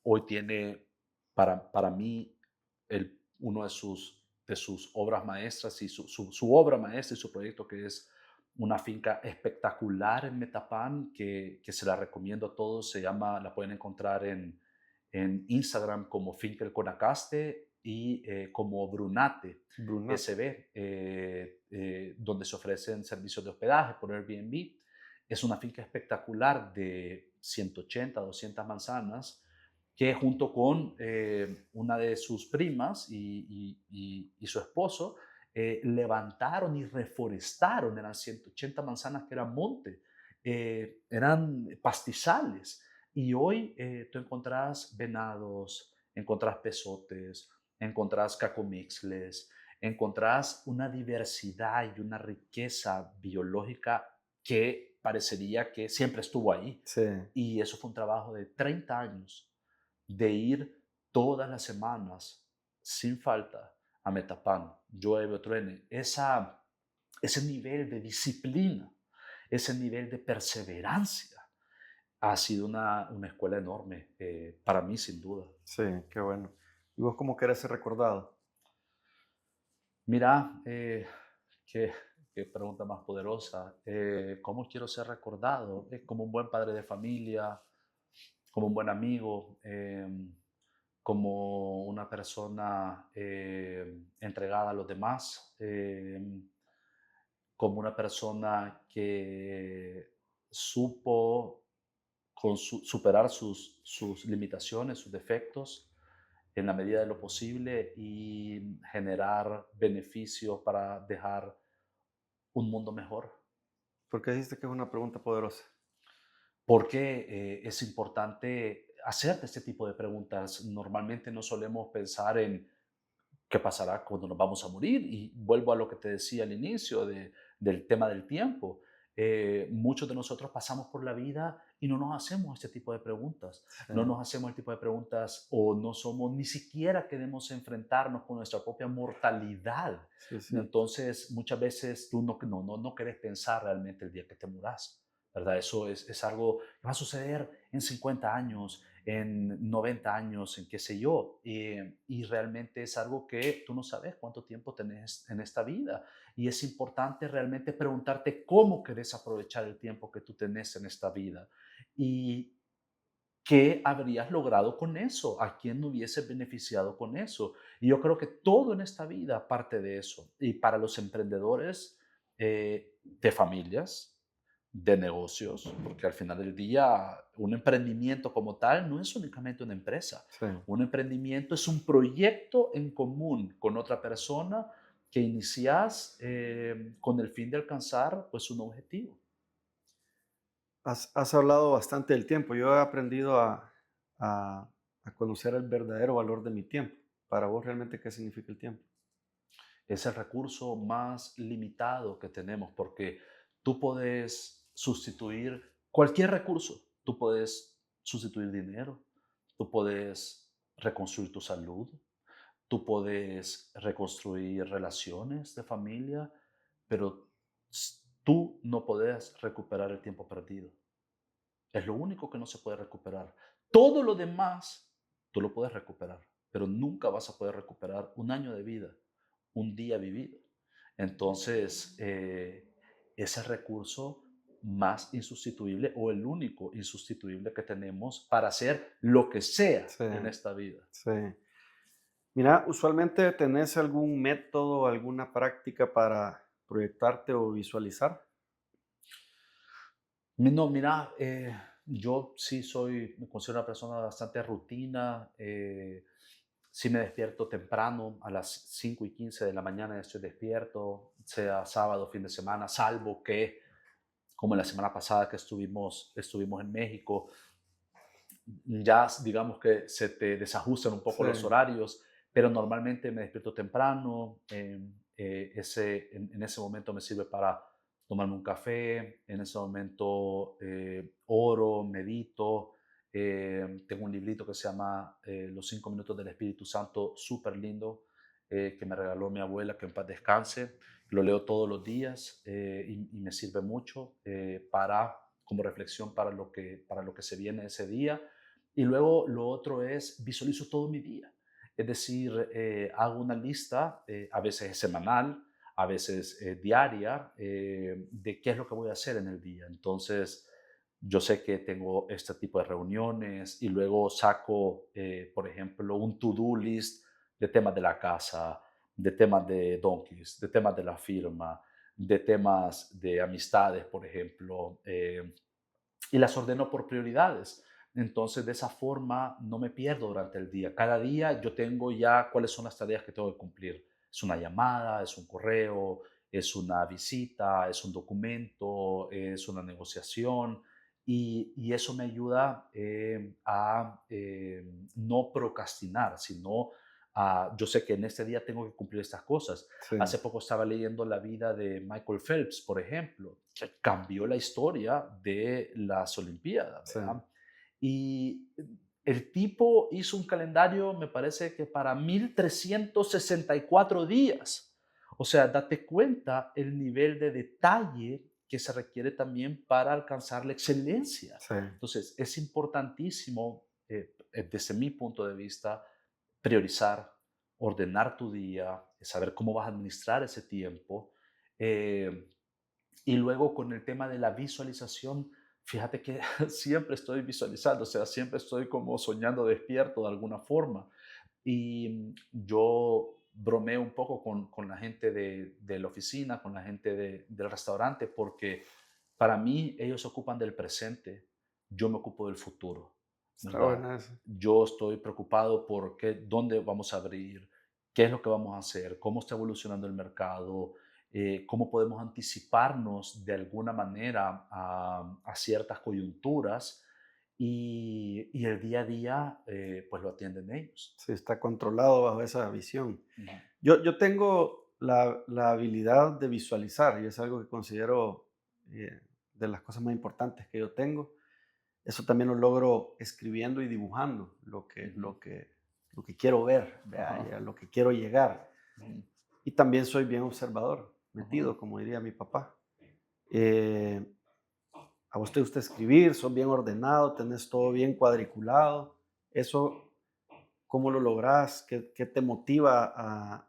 hoy tiene para mí uno de sus obras maestras y su obra maestra y su proyecto que es una finca espectacular en Metapán que se la recomiendo a todos, la pueden encontrar en Instagram como Finca El Conacaste y como Brunate Brunat. SB, donde se ofrecen servicios de hospedaje por Airbnb. Es una finca espectacular de 180, 200 manzanas que junto con una de sus primas y su esposo levantaron y reforestaron, eran 180 manzanas que eran monte, eran pastizales. Y hoy tú encontrás venados, encontrás pesotes, encontrás cacomixles, encontrás una diversidad y una riqueza biológica que parecería que siempre estuvo ahí. Sí, Y eso fue un trabajo de 30 años de ir todas las semanas sin falta a Metapán, llueve o truene. Ese nivel de disciplina, ese nivel de perseverancia ha sido una escuela enorme para mí, sin duda. sí, qué bueno. ¿Y vos cómo querés ser recordado? Mira, qué, qué pregunta más poderosa. ¿Cómo quiero ser recordado? Como un buen padre de familia, como un buen amigo, como una persona entregada a los demás, como una persona que supo superar sus limitaciones, sus defectos en la medida de lo posible y generar beneficios para dejar un mundo mejor. Porque dijiste que es una pregunta poderosa. Porque es importante hacerte este tipo de preguntas. Normalmente no solemos pensar en qué pasará cuando nos vamos a morir. Y vuelvo a lo que te decía al inicio del tema del tiempo. Muchos de nosotros pasamos por la vida y no nos hacemos este tipo de preguntas. Sí, No nos hacemos el tipo de preguntas o no somos, ni siquiera queremos enfrentarnos con nuestra propia mortalidad. sí, sí. Entonces, muchas veces tú no querés pensar realmente el día que te muras, ¿verdad? Eso es algo que va a suceder en 50 años, en 90 años, en qué sé yo. Y realmente es algo que tú no sabes cuánto tiempo tenés en esta vida. Y es importante realmente preguntarte cómo querés aprovechar el tiempo que tú tenés en esta vida. Y qué habrías logrado con eso, a quién hubiese beneficiado con eso. Y yo creo que todo en esta vida parte de eso. Y para los emprendedores de familias, de negocios, porque al final del día un emprendimiento como tal no es únicamente una empresa. Sí. Un emprendimiento es un proyecto en común con otra persona que inicias con el fin de alcanzar pues un objetivo. Has hablado bastante del tiempo. Yo he aprendido a, a conocer el verdadero valor de mi tiempo. Para vos, realmente, ¿qué significa el tiempo? Es el recurso más limitado que tenemos porque tú puedes sustituir cualquier recurso. Tú puedes sustituir dinero, tú puedes reconstruir tu salud, tú puedes reconstruir relaciones de familia, pero tú no puedes recuperar el tiempo perdido. Es lo único que no se puede recuperar. Todo lo demás tú lo puedes recuperar, pero nunca vas a poder recuperar un año de vida, un día vivido. Entonces, ese recurso más insustituible o el único insustituible que tenemos para hacer lo que sea Sí, en esta vida. sí. Mira, usualmente tenés algún método, alguna práctica para proyectarte o visualizar. No, mira, yo sí me considero una persona bastante rutina. Sí me despierto temprano, a las 5:15 de la mañana estoy despierto, sea sábado, fin de semana, salvo que, como la semana pasada que estuvimos en México, ya digamos que se te desajustan un poco Sí, los horarios, pero normalmente me despierto temprano. En ese momento me sirve para tomarme un café, en ese momento oro, medito. Tengo un librito que se llama Los 5 minutos del Espíritu Santo, súper lindo, que me regaló mi abuela, que en paz descanse. Lo leo todos los días y me sirve mucho como reflexión para lo que se viene ese día. Y luego lo otro es visualizo todo mi día. Es decir, hago una lista, a veces semanal, a veces diaria, de qué es lo que voy a hacer en el día. Entonces, yo sé que tengo este tipo de reuniones y luego saco, por ejemplo, un to-do list de temas de la casa, de temas de donkeys, de temas de la firma, de temas de amistades, por ejemplo, y las ordeno por prioridades. Entonces, de esa forma no me pierdo durante el día. Cada día yo tengo ya cuáles son las tareas que tengo que cumplir. Es una llamada, es un correo, es una visita, es un documento, es una negociación. Y eso me ayuda a no procrastinar, sino yo sé que en este día tengo que cumplir estas cosas. sí, Hace poco estaba leyendo la vida de Michael Phelps, por ejemplo, que cambió la historia de las Olimpiadas, sí. ¿verdad? Y el tipo hizo un calendario, me parece que para 1364 días. O sea, date cuenta el nivel de detalle que se requiere también para alcanzar la excelencia. Sí, Entonces, es importantísimo, desde mi punto de vista, priorizar, ordenar tu día, saber cómo vas a administrar ese tiempo. eh, y luego con el tema de la visualización, fíjate que siempre estoy visualizando, o sea, siempre estoy como soñando despierto de alguna forma. Y yo bromeo un poco con la gente de la oficina, con la gente del restaurante, porque para mí ellos se ocupan del presente, yo me ocupo del futuro, está ¿verdad? buena eso. Yo estoy preocupado por dónde vamos a abrir, qué es lo que vamos a hacer, cómo está evolucionando el mercado, cómo podemos anticiparnos de alguna manera a ciertas coyunturas y el día a día pues lo atienden ellos. Sí, está controlado bajo esa visión. Ujú. Yo tengo la habilidad de visualizar y es algo que considero de las cosas más importantes que yo tengo. Eso también lo logro escribiendo y dibujando Ujú. lo que quiero ver, ¿vea? Y Ajá. a lo que quiero llegar. Ujú. Y también soy bien observador, Ajá. metido, como diría mi papá. Eh, a vos te gusta escribir, sos bien ordenado, tenés todo bien cuadriculado. Eso, ¿cómo lo lográs? ¿Qué te motiva a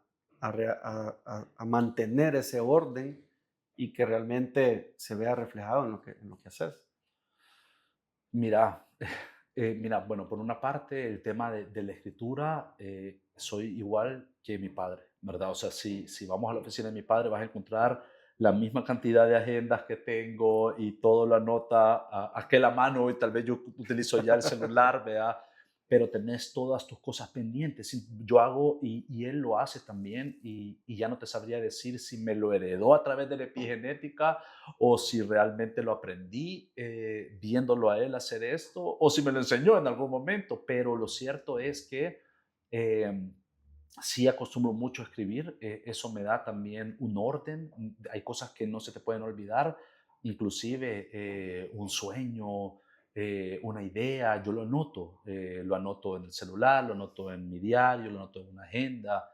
mantener ese orden y que realmente se vea reflejado en lo que haces? Mira, mira, bueno, por una parte, el tema de la escritura, soy igual que mi padre, ¿verdad? O sea, si vamos a la oficina de mi padre, vas a encontrar la misma cantidad de agendas que tengo y todo lo anota aquel a mano y tal vez yo utilizo ya el celular, ¿vea? Pero tenés todas tus cosas pendientes. Y yo hago, y él lo hace también, y ya no te sabría decir si me lo heredó a través de la epigenética o si realmente lo aprendí viéndolo a él hacer esto o si me lo enseñó en algún momento. Pero lo cierto es que eh, sí acostumbro mucho a escribir, eso me da también un orden, hay cosas que no se te pueden olvidar, inclusive un sueño, una idea, yo lo anoto en el celular, lo anoto en mi diario, lo anoto en una agenda.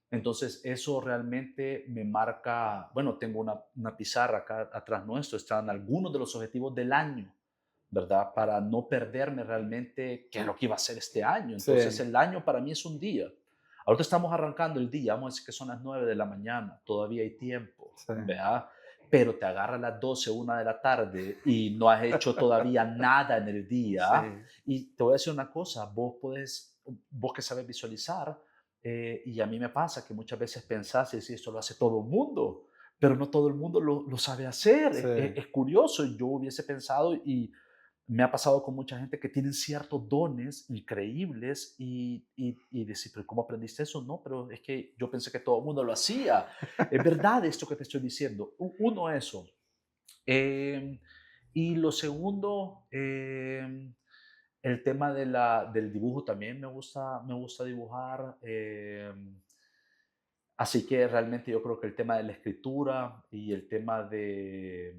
Entonces eso realmente me marca, bueno, tengo una pizarra acá atrás nuestro, están algunos de los objetivos del año, ¿verdad? Para no perderme realmente qué es lo que iba a hacer este año. Sí, Entonces el año para mí es un día. Ahorita estamos arrancando el día, vamos a decir que son las 9 de la mañana, todavía hay tiempo, sí, ¿verdad? Pero te agarra a las 12, 1 de la tarde y no has hecho todavía nada en el sí, día. Y te voy a decir una cosa, vos que sabes visualizar, y a mí me pasa que muchas veces pensás y decís, esto lo hace todo el mundo, pero no todo el mundo lo sabe hacer. sí. Es curioso, yo hubiese pensado y me ha pasado con mucha gente que tienen ciertos dones increíbles y decir, pero ¿cómo aprendiste eso? No, pero es que yo pensé que todo el mundo lo hacía. Es verdad esto que te estoy diciendo. Uno, eso. Eh, y lo segundo, el tema del dibujo también me gusta dibujar. Así que realmente yo creo que el tema de la escritura y el tema de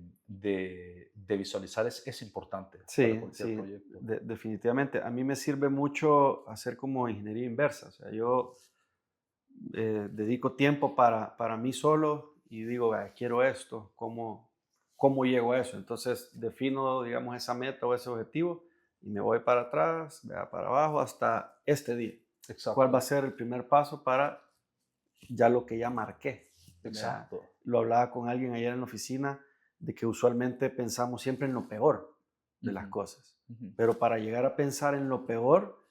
visualizar es importante para Sí, cualquier sí, proyecto. definitivamente. A mí me sirve mucho hacer como ingeniería inversa. O sea, yo dedico tiempo para mí solo y digo, "Ah, quiero esto, ¿cómo llego a eso?" Entonces defino, digamos, esa meta o ese objetivo y me voy para atrás, vea, para abajo hasta este día. ¿Cuál va a Exacto, ser el primer paso para ya lo que ya marqué? Vea? exacto. Lo hablaba con alguien ayer en la oficina de que usualmente pensamos siempre en lo peor de las Ujú, cosas, ujú, pero para llegar a pensar en lo peor,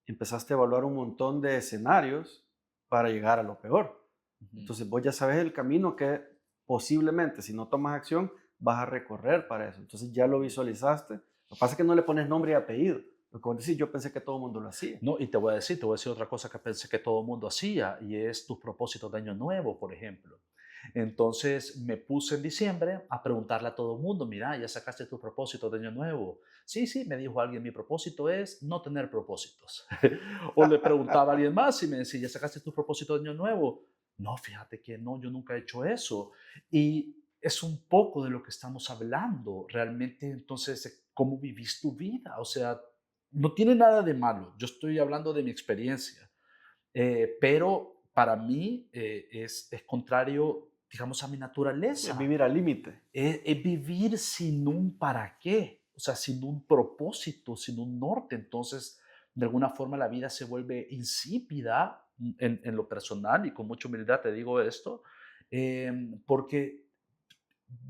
empezaste a evaluar un montón de escenarios para llegar a lo peor. ujú. Entonces vos ya sabes el camino que posiblemente si no tomas acción vas a recorrer para eso. Entonces ya lo visualizaste. Lo que pasa es que no le pones nombre y apellido. Lo que vos decís, yo pensé que todo el mundo lo hacía. No, y te voy a decir otra cosa que pensé que todo el mundo hacía, y es tus propósitos de año nuevo, por ejemplo. Entonces me puse en diciembre a preguntarle a todo el mundo, mira, ¿ya sacaste tu propósito de año nuevo? Sí, sí, me dijo alguien, mi propósito es no tener propósitos. O le preguntaba a alguien más y me decía, ¿ya sacaste tu propósito de año nuevo? No, fíjate que no, yo nunca he hecho eso. Y es un poco de lo que estamos hablando, realmente, entonces, ¿cómo vivís tu vida? O sea, no tiene nada de malo, yo estoy hablando de mi experiencia, pero para mí es contrario, digamos, a mi Es naturaleza. vivir al límite. Es vivir sin un para qué, o sea, sin un propósito, sin un norte. Entonces, de alguna forma la vida se vuelve insípida en lo personal y con mucha humildad te digo esto, porque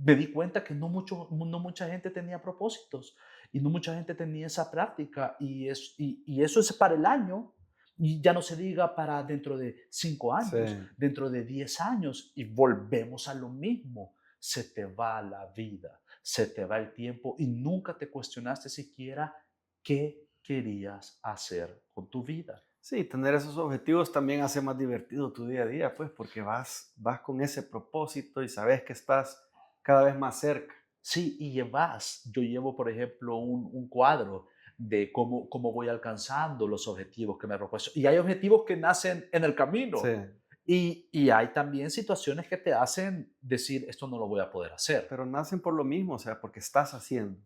me di cuenta que no mucha gente tenía propósitos y no mucha gente tenía esa práctica y eso es para el año y ya no se diga para dentro de 5 años, Sí. dentro de 10 años y volvemos a lo mismo. Se te va la vida, se te va el tiempo y nunca te cuestionaste siquiera qué querías hacer con tu vida. Sí, tener esos objetivos también hace más divertido tu día a día, pues, porque vas con ese propósito y sabes que estás cada vez más cerca. Sí, y yo llevo, por ejemplo, un cuadro de cómo voy alcanzando los objetivos que me he propuesto. Y hay objetivos que nacen en el Sí, camino. Y hay también situaciones que te hacen decir, esto no lo voy a poder hacer. pero nacen por lo mismo, o sea, porque estás haciendo.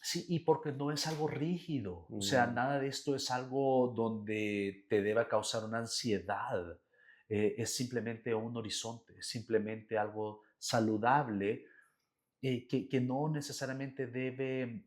Sí, y porque no es algo rígido. O sea, Mm. nada de esto es algo donde te deba causar una ansiedad. Es simplemente un horizonte, es simplemente algo saludable que no necesariamente debe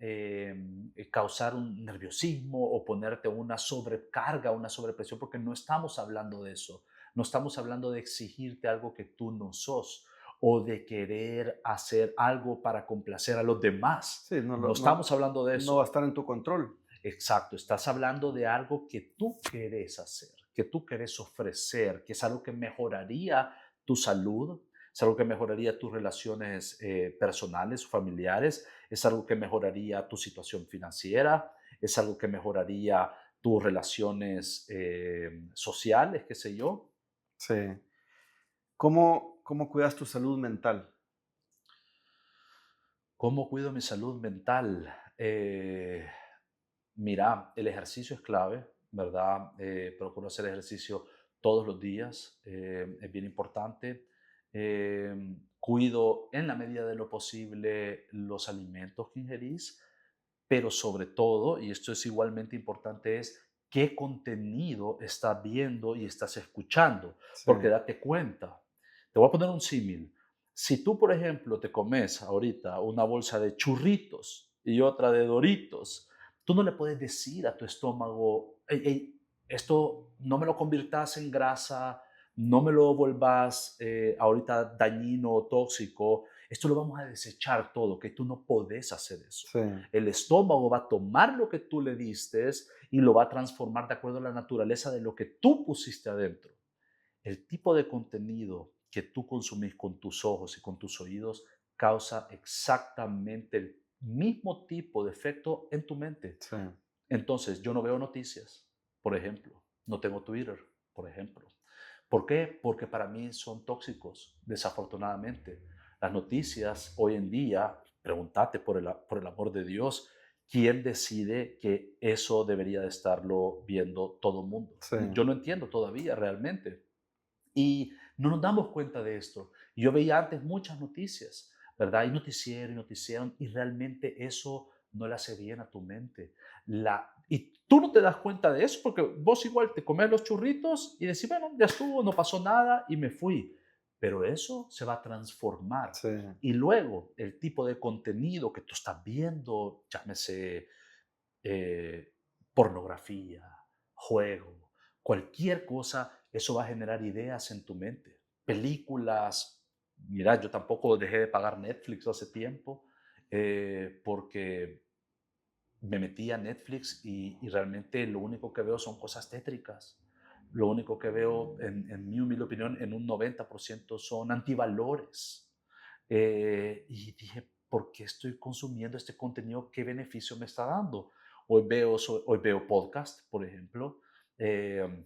causar un nerviosismo o ponerte una sobrecarga, una sobrepresión, porque no estamos hablando de eso. No estamos hablando de exigirte algo que tú no sos o de querer hacer algo para complacer a los demás. Sí, No estamos hablando de no va a eso. estar en tu control. Exacto, estás hablando de algo que tú querés hacer, que tú querés ofrecer, que es algo que mejoraría tu salud, es algo que mejoraría tus relaciones personales o familiares, es algo que mejoraría tu situación financiera, es algo que mejoraría tus relaciones sociales, qué sé yo. Sí. ¿Cómo cuidas tu salud mental? ¿Cómo cuido mi salud mental? Mira, el ejercicio es clave, ¿verdad? Procuro hacer ejercicio todos los días, es bien importante. Cuido en la medida de lo posible los alimentos que ingerís, pero sobre todo, y esto es igualmente importante, es qué contenido estás viendo y estás escuchando, Sí, porque date cuenta. Te voy a poner un símil. Si tú, por ejemplo, te comes ahorita una bolsa de churritos y otra de Doritos, tú no le puedes decir a tu estómago: "Ey, ey, esto no me lo conviertas en grasa, no me lo vuelvas ahorita dañino o tóxico, esto lo vamos a desechar todo, que tú no podés hacer eso". sí, El estómago va a tomar lo que tú le diste y lo va a transformar de acuerdo a la naturaleza de lo que tú pusiste adentro. El tipo de contenido que tú consumís con tus ojos y con tus oídos causa exactamente el mismo tipo de efecto en tu mente. sí, Entonces, yo no veo noticias, por ejemplo, no tengo Twitter, por ejemplo. ¿Por qué? Porque para mí son tóxicos, desafortunadamente. Las noticias hoy en día, pregúntate por el amor de Dios, ¿quién decide que eso debería de estarlo viendo todo el mundo? sí. Yo no entiendo todavía realmente. Y no nos damos cuenta de esto. Yo veía antes muchas noticias, ¿verdad? Y noticiaron, y realmente eso no le hace bien a tu mente. Y tú no te das cuenta de eso porque vos igual te comes los churritos y decís: bueno, ya estuvo, no pasó nada y me fui. Pero eso se va a transformar. Sí, Y luego el tipo de contenido que tú estás viendo, llámese eh, pornografía, juego, cualquier cosa, eso va a generar ideas en tu mente. Películas, mira, yo tampoco dejé de pagar Netflix hace tiempo porque me metí a Netflix y realmente lo único que veo son cosas tétricas. Lo único que veo, en mi humilde opinión, en un 90% son antivalores. Y dije: ¿por qué estoy consumiendo este contenido? ¿Qué beneficio me está dando? Hoy veo podcast, por ejemplo. Eh,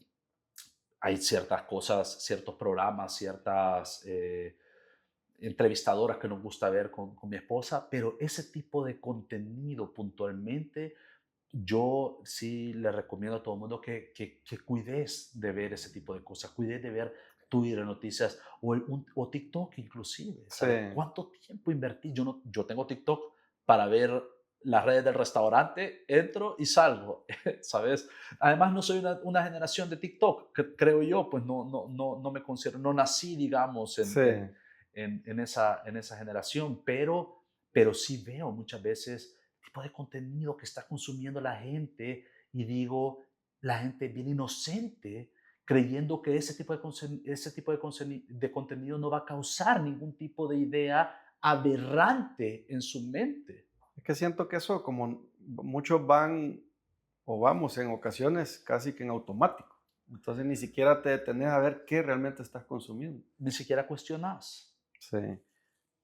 Hay ciertas cosas, ciertos programas, ciertas entrevistadoras que nos gusta ver con mi esposa, pero ese tipo de contenido puntualmente, yo sí le recomiendo a todo el mundo que cuides de ver ese tipo de cosas, cuides de ver Twitter, noticias o TikTok inclusive, sí. ¿sabes? ¿Cuánto tiempo invertí? Yo tengo TikTok para ver las redes del restaurante, entro y salgo, ¿sabes? Además, no soy una generación de TikTok, creo yo, pues no me considero, no nací, digamos, Sí, en esa generación, pero sí veo muchas veces el tipo de contenido que está consumiendo la gente y digo, la gente bien inocente creyendo que ese tipo de contenido no va a causar ningún tipo de idea aberrante en su mente. es que siento que eso, como muchos van o vamos en ocasiones casi que en automático. Entonces ni siquiera te detenés a ver qué realmente estás consumiendo. Ni siquiera cuestionas. Sí.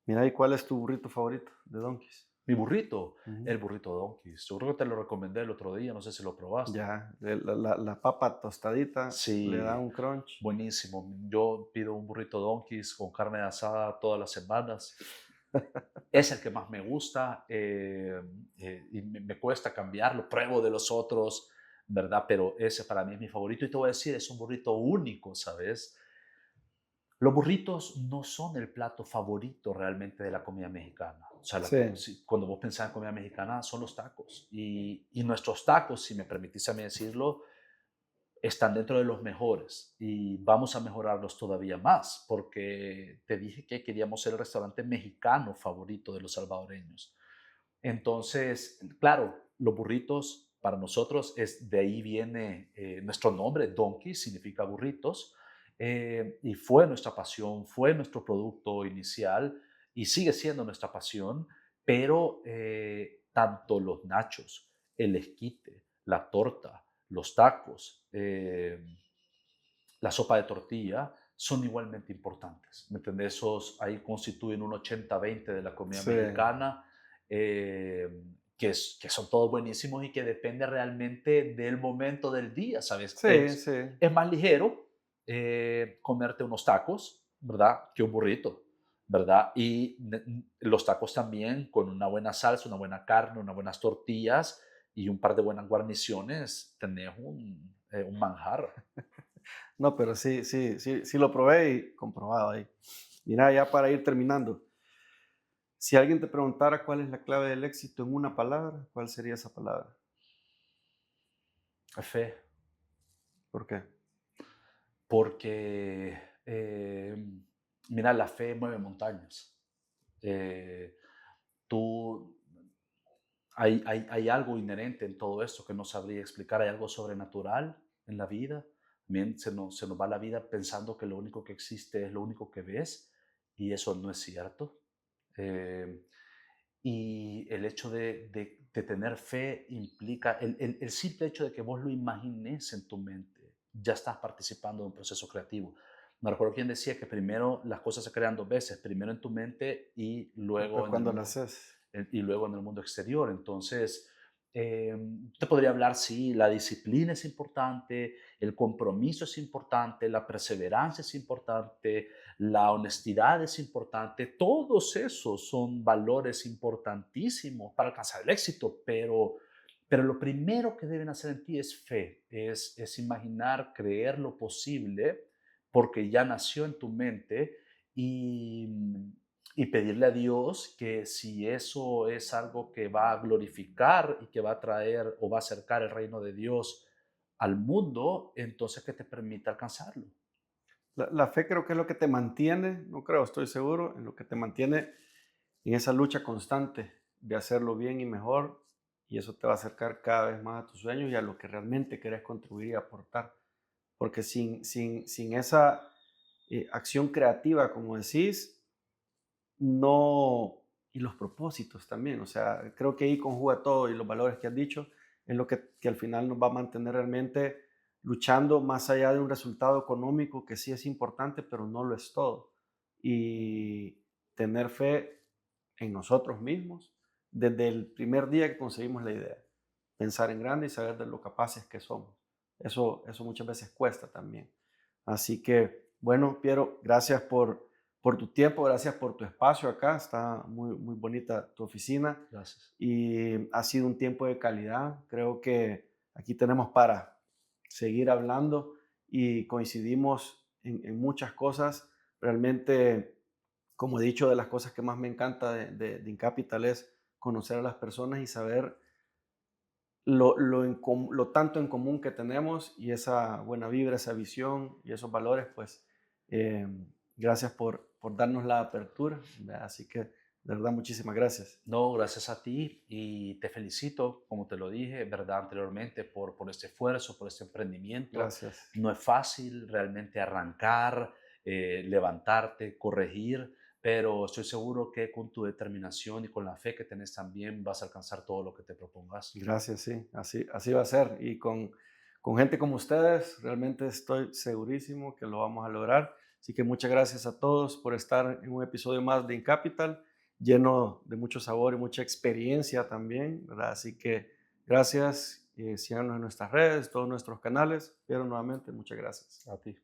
Mira, ¿y cuál es tu burrito favorito de Donkeys? Mi burrito, Ujú. el burrito Donkeys. Yo creo que te lo recomendé el otro día, no sé si lo probaste. Ya, la papa tostadita le da Sí, un crunch. buenísimo. Yo pido un burrito Donkeys con carne asada todas las semanas. Es el que más me gusta y me cuesta cambiarlo. Pruebo de los otros, ¿verdad? Pero ese para mí es mi favorito. Y te voy a decir, es un burrito único, ¿sabes? Los burritos no son el plato favorito realmente de la comida mexicana. O sea, Sí, cuando vos pensás en comida mexicana, son los tacos. Y nuestros tacos, si me permitís a mí decirlo, están dentro de los mejores y vamos a mejorarlos todavía más, porque te dije que queríamos ser el restaurante mexicano favorito de los salvadoreños. Entonces, claro, los burritos para nosotros de ahí viene nuestro nombre, Donkey, significa burritos, y fue nuestra pasión, fue nuestro producto inicial y sigue siendo nuestra pasión, pero tanto los nachos, el esquite, la torta, los tacos, la sopa de tortilla, son igualmente importantes. ¿Me entiendes? Esos ahí constituyen un 80-20 de la comida Sí, mexicana, que son todos buenísimos y que depende realmente del momento del día, ¿sabes? sí, sí. Es más ligero comerte unos tacos, ¿verdad? Que un burrito, ¿verdad? Y los tacos también con una buena salsa, una buena carne, unas buenas tortillas y un par de buenas guarniciones, tenés un manjar. No, pero sí, sí, sí, sí lo probé y comprobado ahí. Mira, ya para ir terminando, si alguien te preguntara cuál es la clave del éxito en una palabra, ¿cuál sería esa palabra? Fe, ¿Por qué? porque, mira, la fe mueve montañas. Eh, tú, hay algo inherente en todo esto que no sabría explicar, hay algo sobrenatural en la vida. También se nos va la vida pensando que lo único que existe es lo único que ves y eso no es cierto. Eh, y el hecho de tener fe implica, el simple hecho de que vos lo imagines en tu mente, ya estás participando de un proceso creativo. Me recuerdo quien decía que primero las cosas se crean dos veces, primero en tu mente y Después luego en el cuando lo mundo haces. y luego en el mundo exterior. Entonces, eh, te podría hablar, sí, la disciplina es importante, el compromiso es importante, la perseverancia es importante, la honestidad es importante. Todos esos son valores importantísimos para alcanzar el éxito, pero lo primero que deben hacer en ti es fe, es imaginar, creer lo posible, porque ya nació en tu mente y, y pedirle a Dios que si eso es algo que va a glorificar y que va a traer o va a acercar el reino de Dios al mundo, entonces que te permita alcanzarlo. La fe creo que es lo que te mantiene, no creo, estoy seguro, en lo que te mantiene en esa lucha constante de hacerlo bien y mejor, y eso te va a acercar cada vez más a tus sueños y a lo que realmente querés contribuir y aportar. Porque sin esa acción creativa, como decís, no, y los propósitos también, o sea, creo que ahí conjuga todo y los valores que has dicho, es lo que al final nos va a mantener realmente luchando más allá de un resultado económico que sí es importante, pero no lo es todo. Y tener fe en nosotros mismos desde el primer día que conseguimos la idea. Pensar en grande y saber de lo capaces que somos. Eso muchas veces cuesta también. Así que, bueno, Piero, gracias por tu tiempo, gracias por tu espacio acá. Está muy, muy bonita tu oficina Gracias. y ha sido un tiempo de calidad. Creo que aquí tenemos para seguir hablando y coincidimos en muchas cosas. Realmente, como he dicho, de las cosas que más me encanta de Incapital es conocer a las personas y saber lo tanto en común que tenemos y esa buena vibra, esa visión y esos valores, pues eh, gracias por darnos la apertura. ¿Verdad? Así que de verdad, muchísimas gracias. No, gracias a ti y te felicito, como te lo dije, ¿verdad? Anteriormente, por este esfuerzo, por este emprendimiento. Gracias. No es fácil realmente arrancar, levantarte, corregir, pero estoy seguro que con tu determinación y con la fe que tenés también vas a alcanzar todo lo que te propongas. Gracias, sí, así va a ser. Y con gente como ustedes, realmente estoy segurísimo que lo vamos a lograr. Así que muchas gracias a todos por estar en un episodio más de Incapital, lleno de mucho sabor y mucha experiencia también, ¿verdad? Así que gracias, síganos en nuestras redes, todos nuestros canales. Pero nuevamente, muchas gracias. A ti.